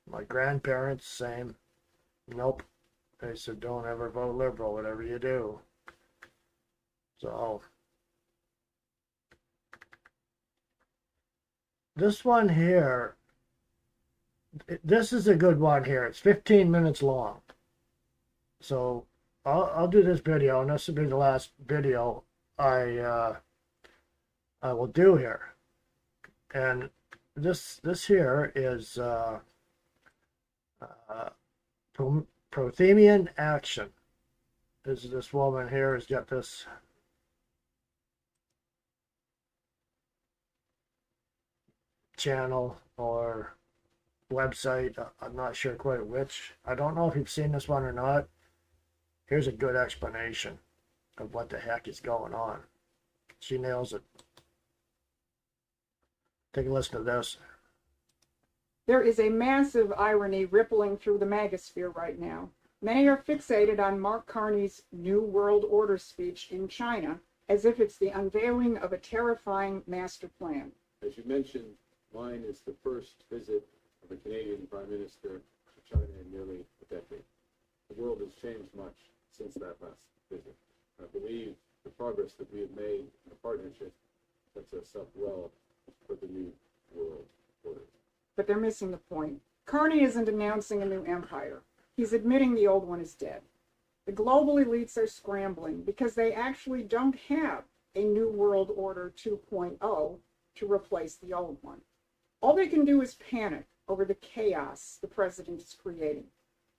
My grandparents, same. Nope. They said, don't ever vote Liberal, whatever you do. So, this one here, this is a good one here. It's 15 minutes long. So I'll do this video, and this will be the last video I will do here. And this here is Prothemian Action. This woman here has got this channel or website. I'm not sure quite which. I don't know if you've seen this one or not. Here's a good explanation of what the heck is going on. She nails it. Take a listen to this. There is a massive irony rippling through the magosphere right now. Many are fixated on Mark Carney's New World Order speech in China, as if it's the unveiling of a terrifying master plan. As you mentioned, mine is the first visit of a Canadian Prime Minister to China in nearly a decade. The world has changed much since that last visit. I believe the progress that we have made in the partnership sets us up well for the New World Order. But they're missing the point. Carney isn't announcing a new empire. He's admitting the old one is dead. The global elites are scrambling because they actually don't have a New World Order 2.0 to replace the old one. All they can do is panic over the chaos the president is creating.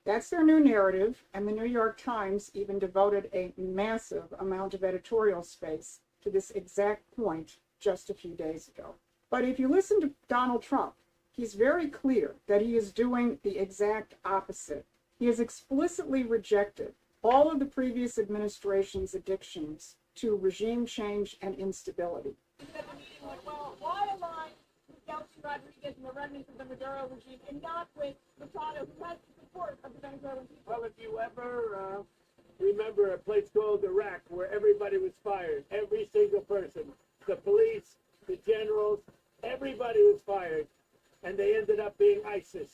That's their new narrative, and the New York Times even devoted a massive amount of editorial space to this exact point just a few days ago. But if you listen to Donald Trump, he's very clear that he is doing the exact opposite. He has explicitly rejected all of the previous administration's addictions to regime change and instability. Well, why align with Delcy Rodriguez and the remnants of the Maduro regime and not with Lozano, who has the support of the Venezuelan people? Well, if you ever remember a place called Iraq where everybody was fired, every single person, the police, the generals, everybody was fired. and they ended up being ISIS.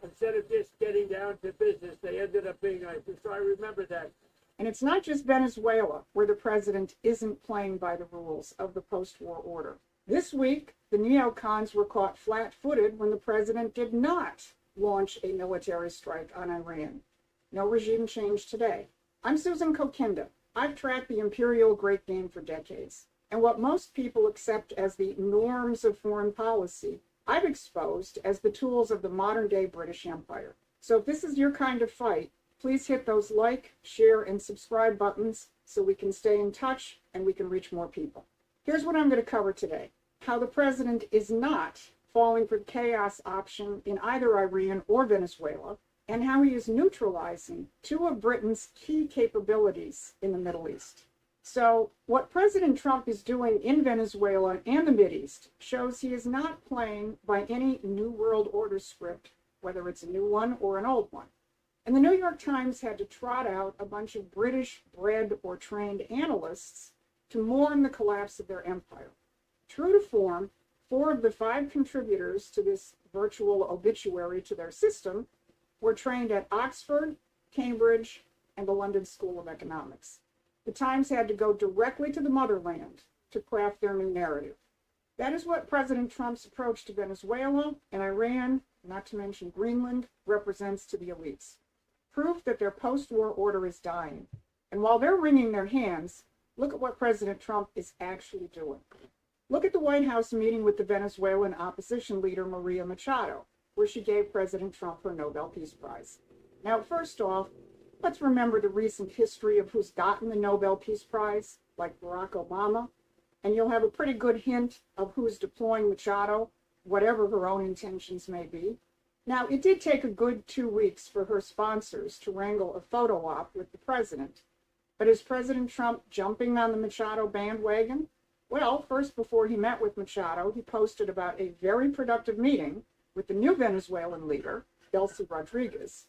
Instead of just getting down to business, they ended up being ISIS. So I remember that. And it's not just Venezuela where the president isn't playing by the rules of the post-war order. This week, the neocons were caught flat-footed when the president did not launch a military strike on Iran. No regime change today. I'm Susan Kokinda. I've tracked the imperial great game for decades. And what most people accept as the norms of foreign policy, I've exposed as the tools of the modern-day British Empire. So if this is your kind of fight, please hit those like, share, and subscribe buttons so we can stay in touch and we can reach more people. Here's what I'm going to cover today. How the president is not falling for the chaos option in either Iran or Venezuela, and how he is neutralizing two of Britain's key capabilities in the Middle East. So what President Trump is doing in Venezuela and the Mideast shows he is not playing by any New World Order script, whether it's a new one or an old one. And the New York Times had to trot out a bunch of British-bred or trained analysts to mourn the collapse of their empire. True to form, 4 of the 5 contributors to this virtual obituary to their system were trained at Oxford, Cambridge, and the London School of Economics. The Times had to go directly to the motherland to craft their new narrative. That is what President Trump's approach to Venezuela and Iran, not to mention Greenland, represents to the elites. Proof that their post-war order is dying. And while they're wringing their hands, look at what President Trump is actually doing. Look at the White House meeting with the Venezuelan opposition leader Maria Machado, where she gave President Trump her Nobel Peace Prize. Now, first off, let's remember the recent history of who's gotten the Nobel Peace Prize, like Barack Obama, and you'll have a pretty good hint of who's deploying Machado, whatever her own intentions may be. Now, it did take a good 2 weeks for her sponsors to wrangle a photo op with the president. But is President Trump jumping on the Machado bandwagon? Well, first, before he met with Machado, he posted about a very productive meeting with the new Venezuelan leader, Delcy Rodriguez.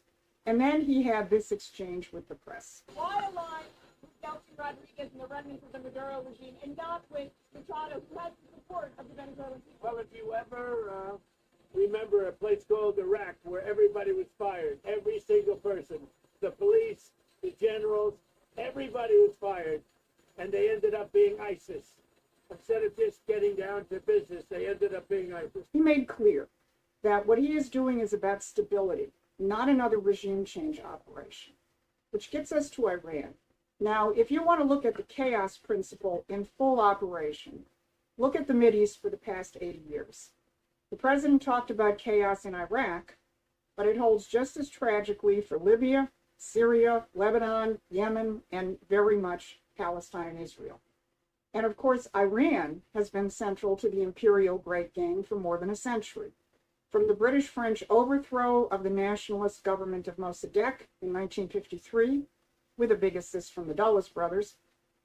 And then he had this exchange with the press. Why align with Delcy Rodriguez and the remnants of the Maduro regime and not with Machado, who has the support of the Venezuelan people? Well, if you ever remember a place called Iraq where everybody was fired, every single person, the police, the generals, everybody was fired, and they ended up being ISIS. Instead of just getting down to business, they ended up being ISIS. He made clear that what he is doing is about stability, not another regime change operation, which gets us to Iran. Now, if you want to look at the chaos principle in full operation, look at the Mideast for the past 80 years. The president talked about chaos in Iraq, but it holds just as tragically for Libya, Syria, Lebanon, Yemen, and very much Palestine and Israel. And of course, Iran has been central to the imperial great game for more than a century. From the British-French overthrow of the nationalist government of Mossadegh in 1953, with a big assist from the Dulles brothers,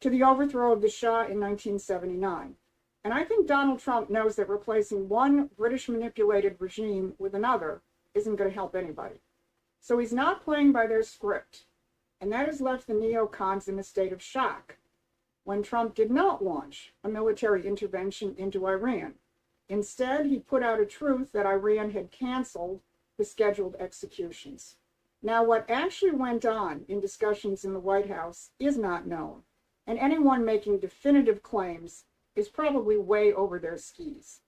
to the overthrow of the Shah in 1979. And I think Donald Trump knows that replacing one British-manipulated regime with another isn't going to help anybody. So he's not playing by their script, and that has left the neocons in a state of shock when Trump did not launch a military intervention into Iran. Instead, he put out a truth that Iran had canceled the scheduled executions. Now, what actually went on in discussions in the White House is not known, and anyone making definitive claims is probably way over their skis.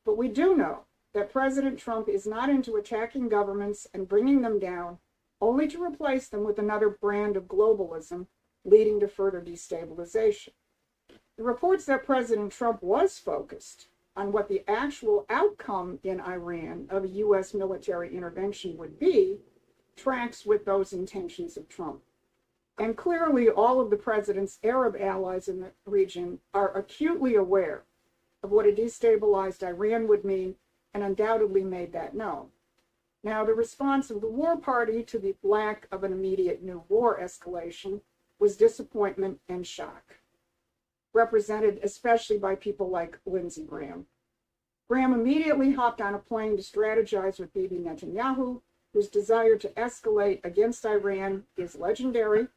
But we do know that President Trump is not into attacking governments and bringing them down, only to replace them with another brand of globalism, leading to further destabilization. The reports that President Trump was focused on what the actual outcome in Iran of a U.S. military intervention would be tracks with those intentions of Trump. And clearly, all of the president's Arab allies in the region are acutely aware of what a destabilized Iran would mean, and undoubtedly made that known. Now, the response of the war party to the lack of an immediate new war escalation was disappointment and shock, represented especially by people like Lindsey Graham. Graham immediately hopped on a plane to strategize with Bibi Netanyahu, whose desire to escalate against Iran is legendary,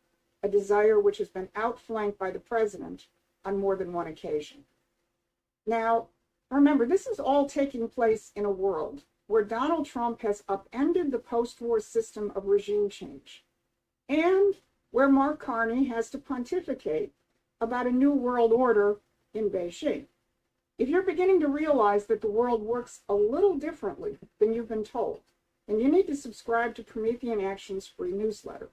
a desire which has been outflanked by the president on more than one occasion. Now, remember, this is all taking place in a world where Donald Trump has upended the post-war system of regime change, and where Mark Carney has to pontificate about a new world order in Beijing. If you're beginning to realize that the world works a little differently than you've been told, then you need to subscribe to Promethean Action's free newsletter.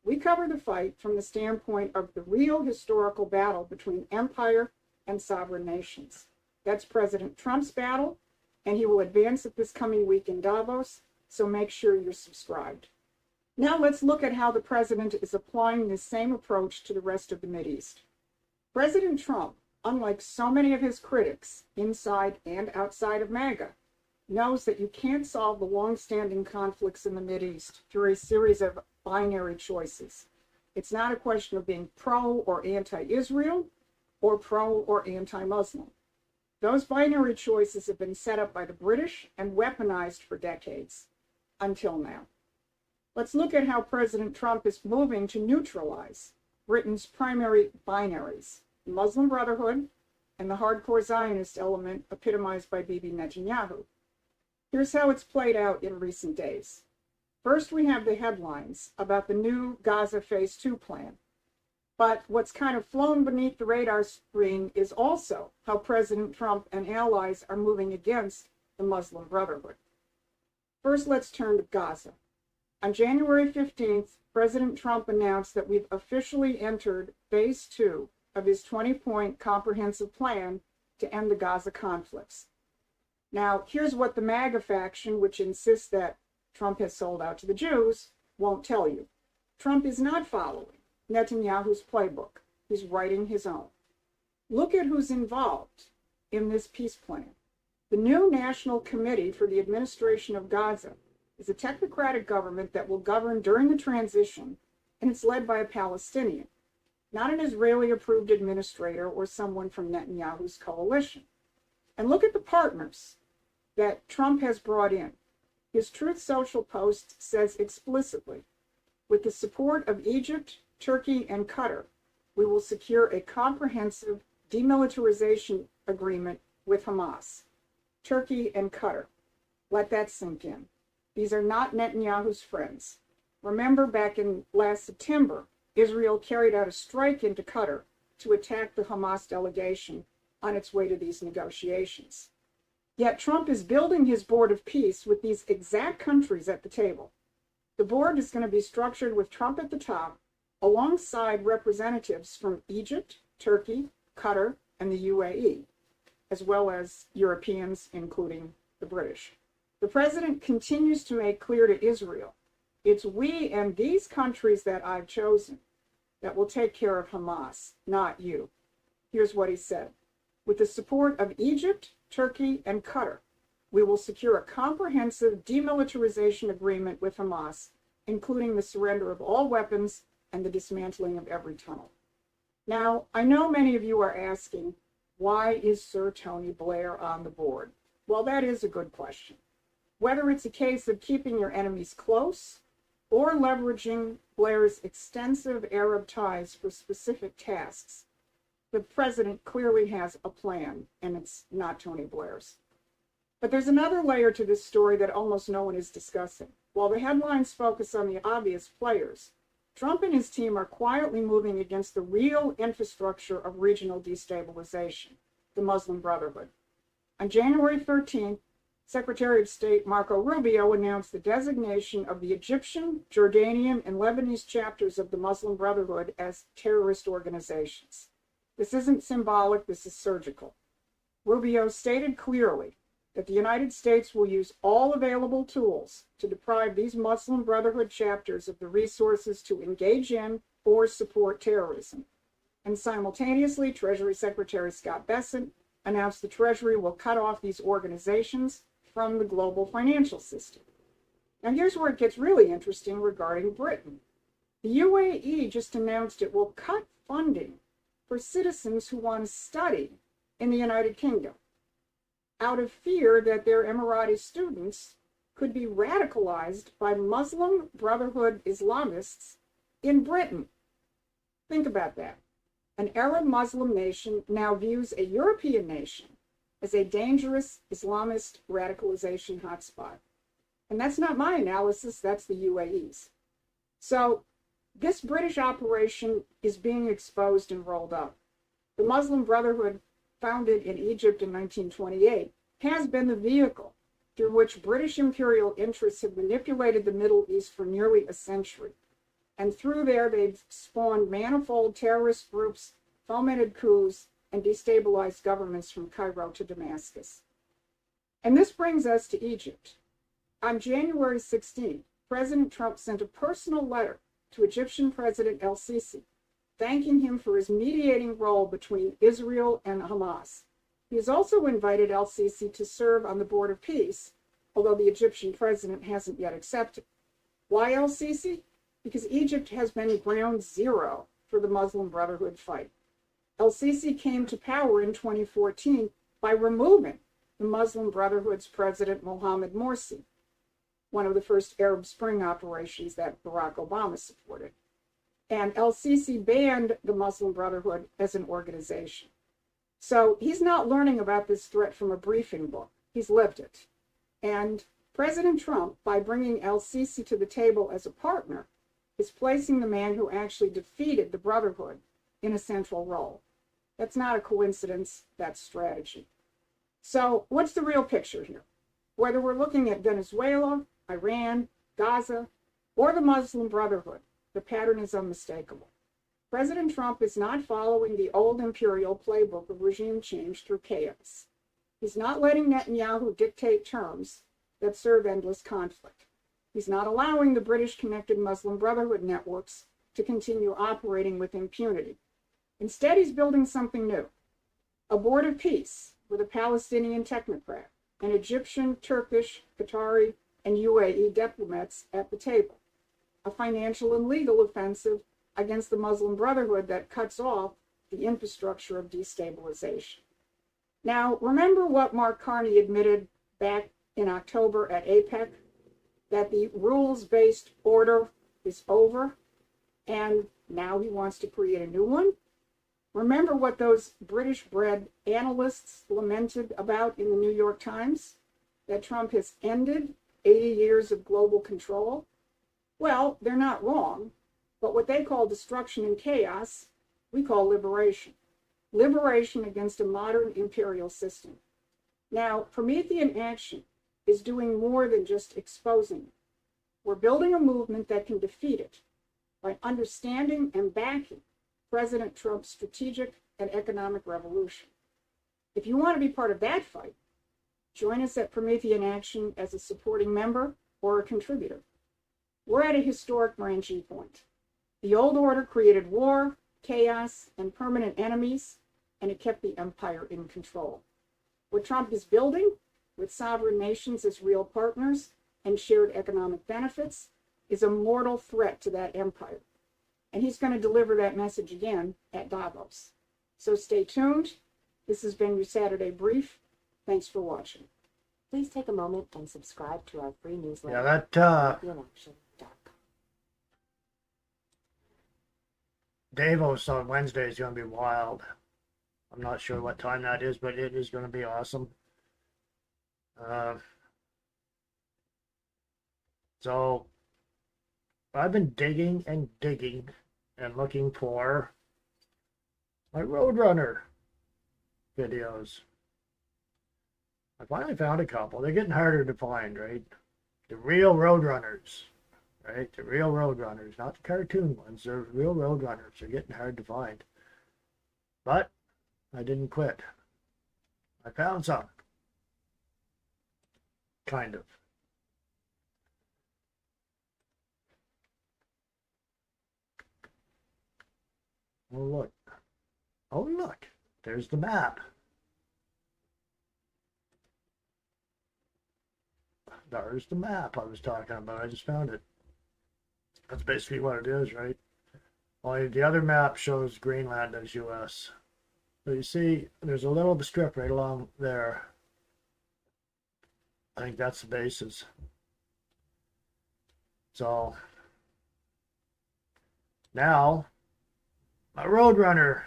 We cover the fight from the standpoint of the real historical battle between empire and sovereign nations. That's President Trump's battle, and he will advance it this coming week in Davos, so make sure you're subscribed. Now let's look at how the president is applying this same approach to the rest of the Mideast. President Trump, unlike so many of his critics, inside and outside of MAGA, knows that you can't solve the long-standing conflicts in the Mideast through a series of binary choices. It's not a question of being pro or anti-Israel or pro or anti-Muslim. Those binary choices have been set up by the British and weaponized for decades, until now. Let's look at how President Trump is moving to neutralize Britain's primary binaries, the Muslim Brotherhood and the hardcore Zionist element epitomized by Bibi Netanyahu. Here's how it's played out in recent days. First, we have the headlines about the new Gaza Phase 2 plan. But what's kind of flown beneath the radar screen is also how President Trump and allies are moving against the Muslim Brotherhood. First, let's turn to Gaza. On January 15th, President Trump announced that we've officially entered Phase 2 of his 20-point comprehensive plan to end the Gaza conflicts. Now, here's what the MAGA faction, which insists that Trump has sold out to the Jews, won't tell you. Trump is not following Netanyahu's playbook. He's writing his own. Look at who's involved in this peace plan. The new National Committee for the Administration of Gaza is a technocratic government that will govern during the transition, and it's led by a Palestinian, not an Israeli-approved administrator or someone from Netanyahu's coalition. And look at the partners that Trump has brought in. His Truth Social post says explicitly, with the support of Egypt, Turkey, and Qatar, we will secure a comprehensive demilitarization agreement with Hamas. Turkey and Qatar. Let that sink in. These are not Netanyahu's friends. Remember, back in last September, Israel carried out a strike into Qatar to attack the Hamas delegation on its way to these negotiations. Yet Trump is building his board of peace with these exact countries at the table. The board is going to be structured with Trump at the top, alongside representatives from Egypt, Turkey, Qatar, and the UAE, as well as Europeans, including the British. The president continues to make clear to Israel, it's we and these countries that I've chosen that will take care of Hamas, not you. Here's what he said. With the support of Egypt, Turkey, and Qatar, we will secure a comprehensive demilitarization agreement with Hamas, including the surrender of all weapons and the dismantling of every tunnel. Now, I know many of you are asking, why is Sir Tony Blair on the board? Well, that is a good question. Whether it's a case of keeping your enemies close or leveraging Blair's extensive Arab ties for specific tasks, the president clearly has a plan, and it's not Tony Blair's. But there's another layer to this story that almost no one is discussing. While the headlines focus on the obvious players, Trump and his team are quietly moving against the real infrastructure of regional destabilization, the Muslim Brotherhood. On January 13th, Secretary of State Marco Rubio announced the designation of the Egyptian, Jordanian, and Lebanese chapters of the Muslim Brotherhood as terrorist organizations. This isn't symbolic, this is surgical. Rubio stated clearly that the United States will use all available tools to deprive these Muslim Brotherhood chapters of the resources to engage in or support terrorism. And simultaneously, Treasury Secretary Scott Bessent announced the Treasury will cut off these organizations from the global financial system. Now here's where it gets really interesting regarding Britain. The UAE just announced it will cut funding for citizens who want to study in the United Kingdom, out of fear that their Emirati students could be radicalized by Muslim Brotherhood Islamists in Britain. Think about that. An Arab Muslim nation now views a European nation as a dangerous Islamist radicalization hotspot. And that's not my analysis, that's the UAE's. So this British operation is being exposed and rolled up. The Muslim Brotherhood, founded in Egypt in 1928, has been the vehicle through which British imperial interests have manipulated the Middle East for nearly a century. And through there, they've spawned manifold terrorist groups, fomented coups, and destabilized governments from Cairo to Damascus. And this brings us to Egypt. On January 16, President Trump sent a personal letter to Egyptian President el-Sisi, thanking him for his mediating role between Israel and Hamas. He has also invited el-Sisi to serve on the Board of Peace, although the Egyptian president hasn't yet accepted. Why el-Sisi? Because Egypt has been ground zero for the Muslim Brotherhood fight. El-Sisi came to power in 2014 by removing the Muslim Brotherhood's president Mohammed Morsi, one of the first Arab Spring operations that Barack Obama supported. And el-Sisi banned the Muslim Brotherhood as an organization. So he's not learning about this threat from a briefing book. He's lived it. And President Trump, by bringing el-Sisi to the table as a partner, is placing the man who actually defeated the Brotherhood in a central role. That's not a coincidence, that's strategy. So what's the real picture here? Whether we're looking at Venezuela, Iran, Gaza, or the Muslim Brotherhood, the pattern is unmistakable. President Trump is not following the old imperial playbook of regime change through chaos. He's not letting Netanyahu dictate terms that serve endless conflict. He's not allowing the British-connected Muslim Brotherhood networks to continue operating with impunity. Instead, he's building something new. A board of peace with a Palestinian technocrat, and Egyptian, Turkish, Qatari, and UAE diplomats at the table. A financial and legal offensive against the Muslim Brotherhood that cuts off the infrastructure of destabilization. Now, remember what Mark Carney admitted back in October at APEC? That the rules-based order is over, and now he wants to create a new one? Remember what those British-bred analysts lamented about in the New York Times? That Trump has ended 80 years of global control? Well, they're not wrong, but what they call destruction and chaos, we call liberation. Liberation against a modern imperial system. Now, Promethean action is doing more than just exposing it. We're building a movement that can defeat it by understanding and backing President Trump's strategic and economic revolution. If you want to be part of that fight, join us at Promethean Action as a supporting member or a contributor. We're at a historic branching point. The old order created war, chaos, and permanent enemies, and it kept the empire in control. What Trump is building, with sovereign nations as real partners and shared economic benefits, is a mortal threat to that empire. And he's going to deliver that message again at Davos. So stay tuned. This has been your Saturday Brief. Thanks for watching. Please take a moment and subscribe to our free newsletter. Yeah, that PrometheanAction.com. Davos on Wednesday is going to be wild. I'm not sure what time that is, but it is going to be awesome. So I've been digging and digging and looking for my Roadrunner videos. I finally found a couple. They're getting harder to find, right? The real Roadrunners, right? The real Roadrunners, not the cartoon ones. They're real Roadrunners. They're getting hard to find. But I didn't quit. I found some. Kind of. Oh, look. Oh, look. There's the map. There's the map I was talking about. I just found it. That's basically what it is, right? Only the other map shows Greenland as US. So you see, there's a little strip right along there. I think that's the bases. So now my Roadrunner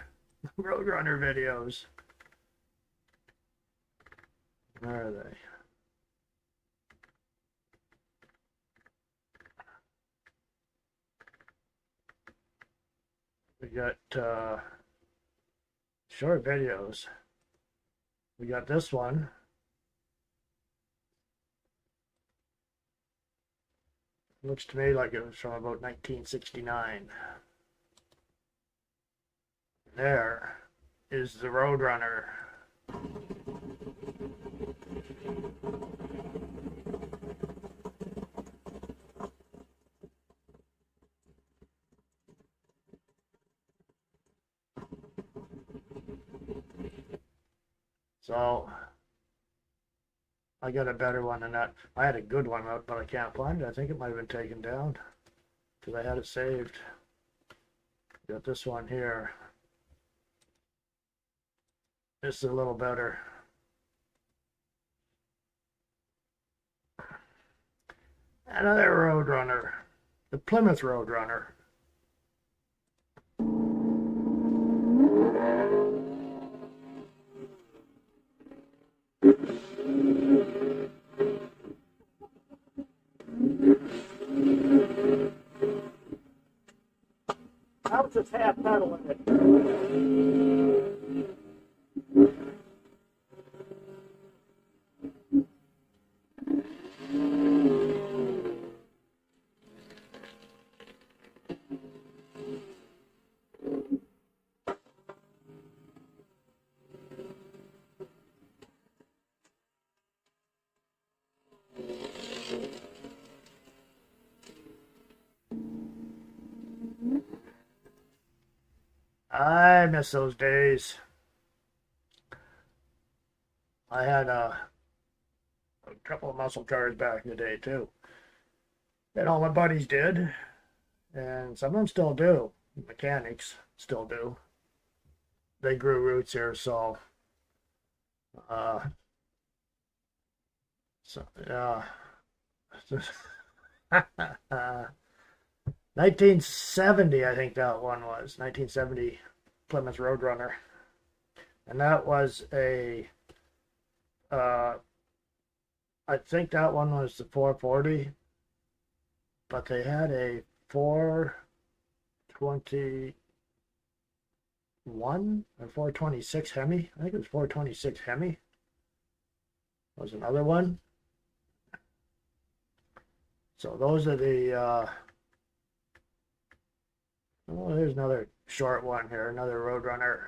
videos. Where are they? We got short videos. We got this one. Looks to me like it was from about 1969. There is the Roadrunner. So I got a better one than that. I had a good one out, but I can't find it. I think it might have been taken down because I had it saved. Got this one here. This is a little better. Another Roadrunner. The Plymouth Roadrunner. I was just half pedaling it. I miss those days. I had a couple of muscle cars back in the day too. And all my buddies did. And some of them still do. Mechanics still do. They grew roots here, so yeah. 1970, I think that one was 1970 Plymouth Roadrunner, and that was a I think that one was the 440, but they had a 421 or 426 Hemi. I think it was 426 Hemi. Was another one. So those are the oh, there's another short one here, another Roadrunner.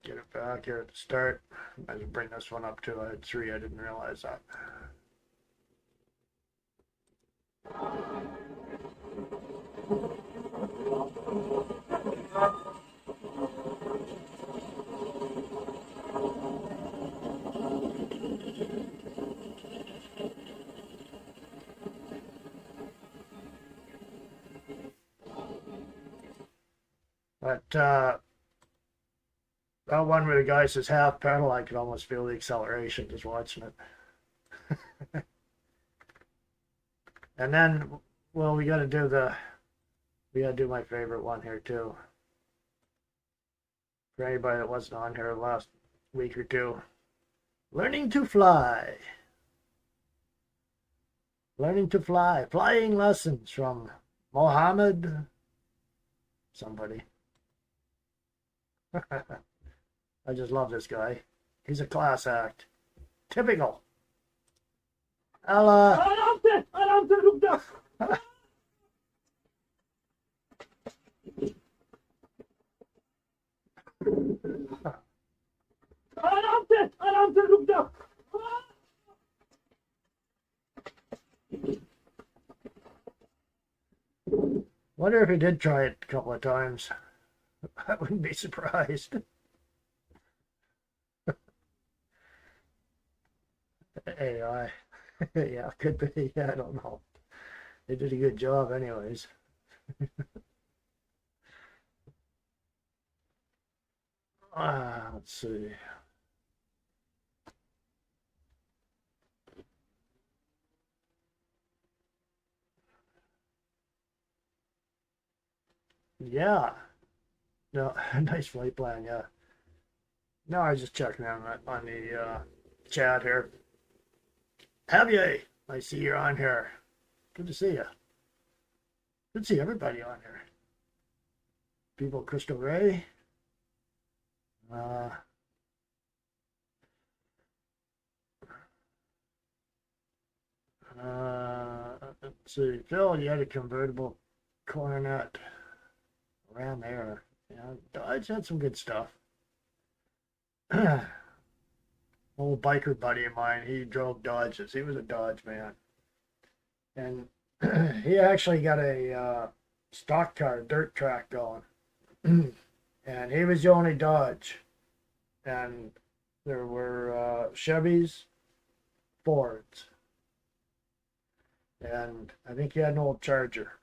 Get it back here at the start. I just bring this one up too. I had three, I didn't realize that. But that one where the guy says half pedal, I could almost feel the acceleration just watching it. And then, well, we got to do my favorite one here too. For anybody that wasn't on here last week or two, learning to fly. Learning to fly. Flying lessons from Mohammed somebody. I just love this guy. He's a class act. Typical. Wonder if he did try it a couple of times. I wouldn't be surprised. AI. Yeah, could be. Yeah, I don't know. They did a good job anyways. Let's see. Yeah. No, nice flight plan, yeah. No, I was just checking on the chat here. Have you? I see you're on here. Good to see you. Good to see everybody on here. People, Crystal Ray. Let's see. Phil, you had a convertible Coronet around there. Yeah, Dodge had some good stuff. Old biker buddy of mine, he drove Dodges. He was a Dodge man. And he actually got a stock car dirt track going. And he was the only Dodge. And there were Chevys, Fords. And I think he had an old Charger.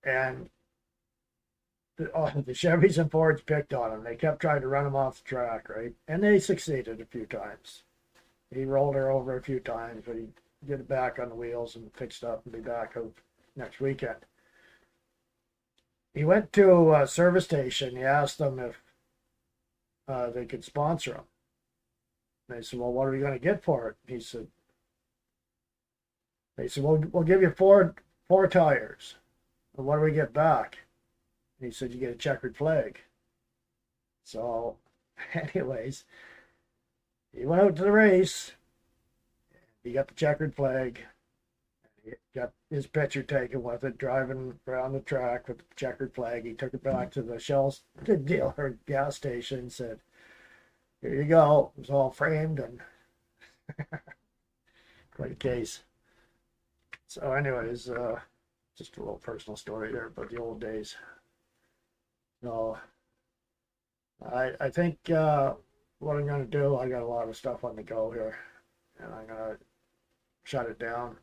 And the Chevys and Fords picked on him. They kept trying to run him off the track, right? And they succeeded a few times. He rolled her over a few times, but he get it back on the wheels and fixed up and be back out next weekend. He went to a service station. He asked them if they could sponsor him. They said, well, what are we going to get for it? They said, well, we'll give you four tires. And what do we get back? And he said, you get a checkered flag. So, anyways, he went out to the race. He got the checkered flag. He got his picture taken with it, driving around the track with the checkered flag. He took it back to the Shell dealer gas station, said, here you go. It was all framed and quite a case. So anyways, just a little personal story there about the old days. So I think what I'm going to do, I got a lot of stuff on the go here, and I'm going to shut it down.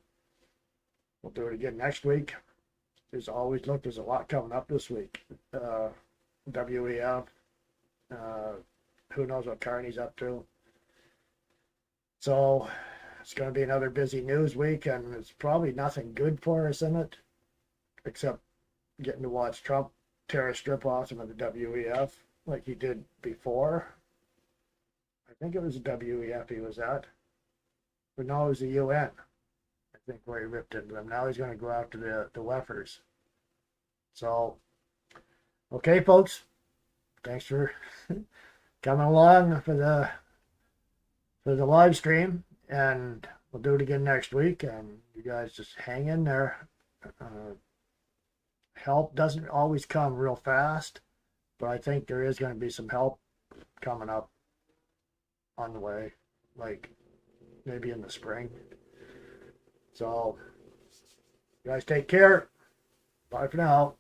We'll do it again next week. There's always, look, there's a lot coming up this week. WEF, who knows what Carney's up to. So it's going to be another busy news week, and it's probably nothing good for us in it, except getting to watch Trump tear a strip off him of the WEF like he did before. I think it was the WEF he was at. But no, it was the UN. I think where he ripped into them. Now he's going to go after the WEFers. So, okay, folks. Thanks for coming along for the live stream, and we'll do it again next week. And you guys just hang in there. Help doesn't always come real fast, but I think there is going to be some help coming up on the way, like maybe in the spring. So, you guys take care. Bye for now.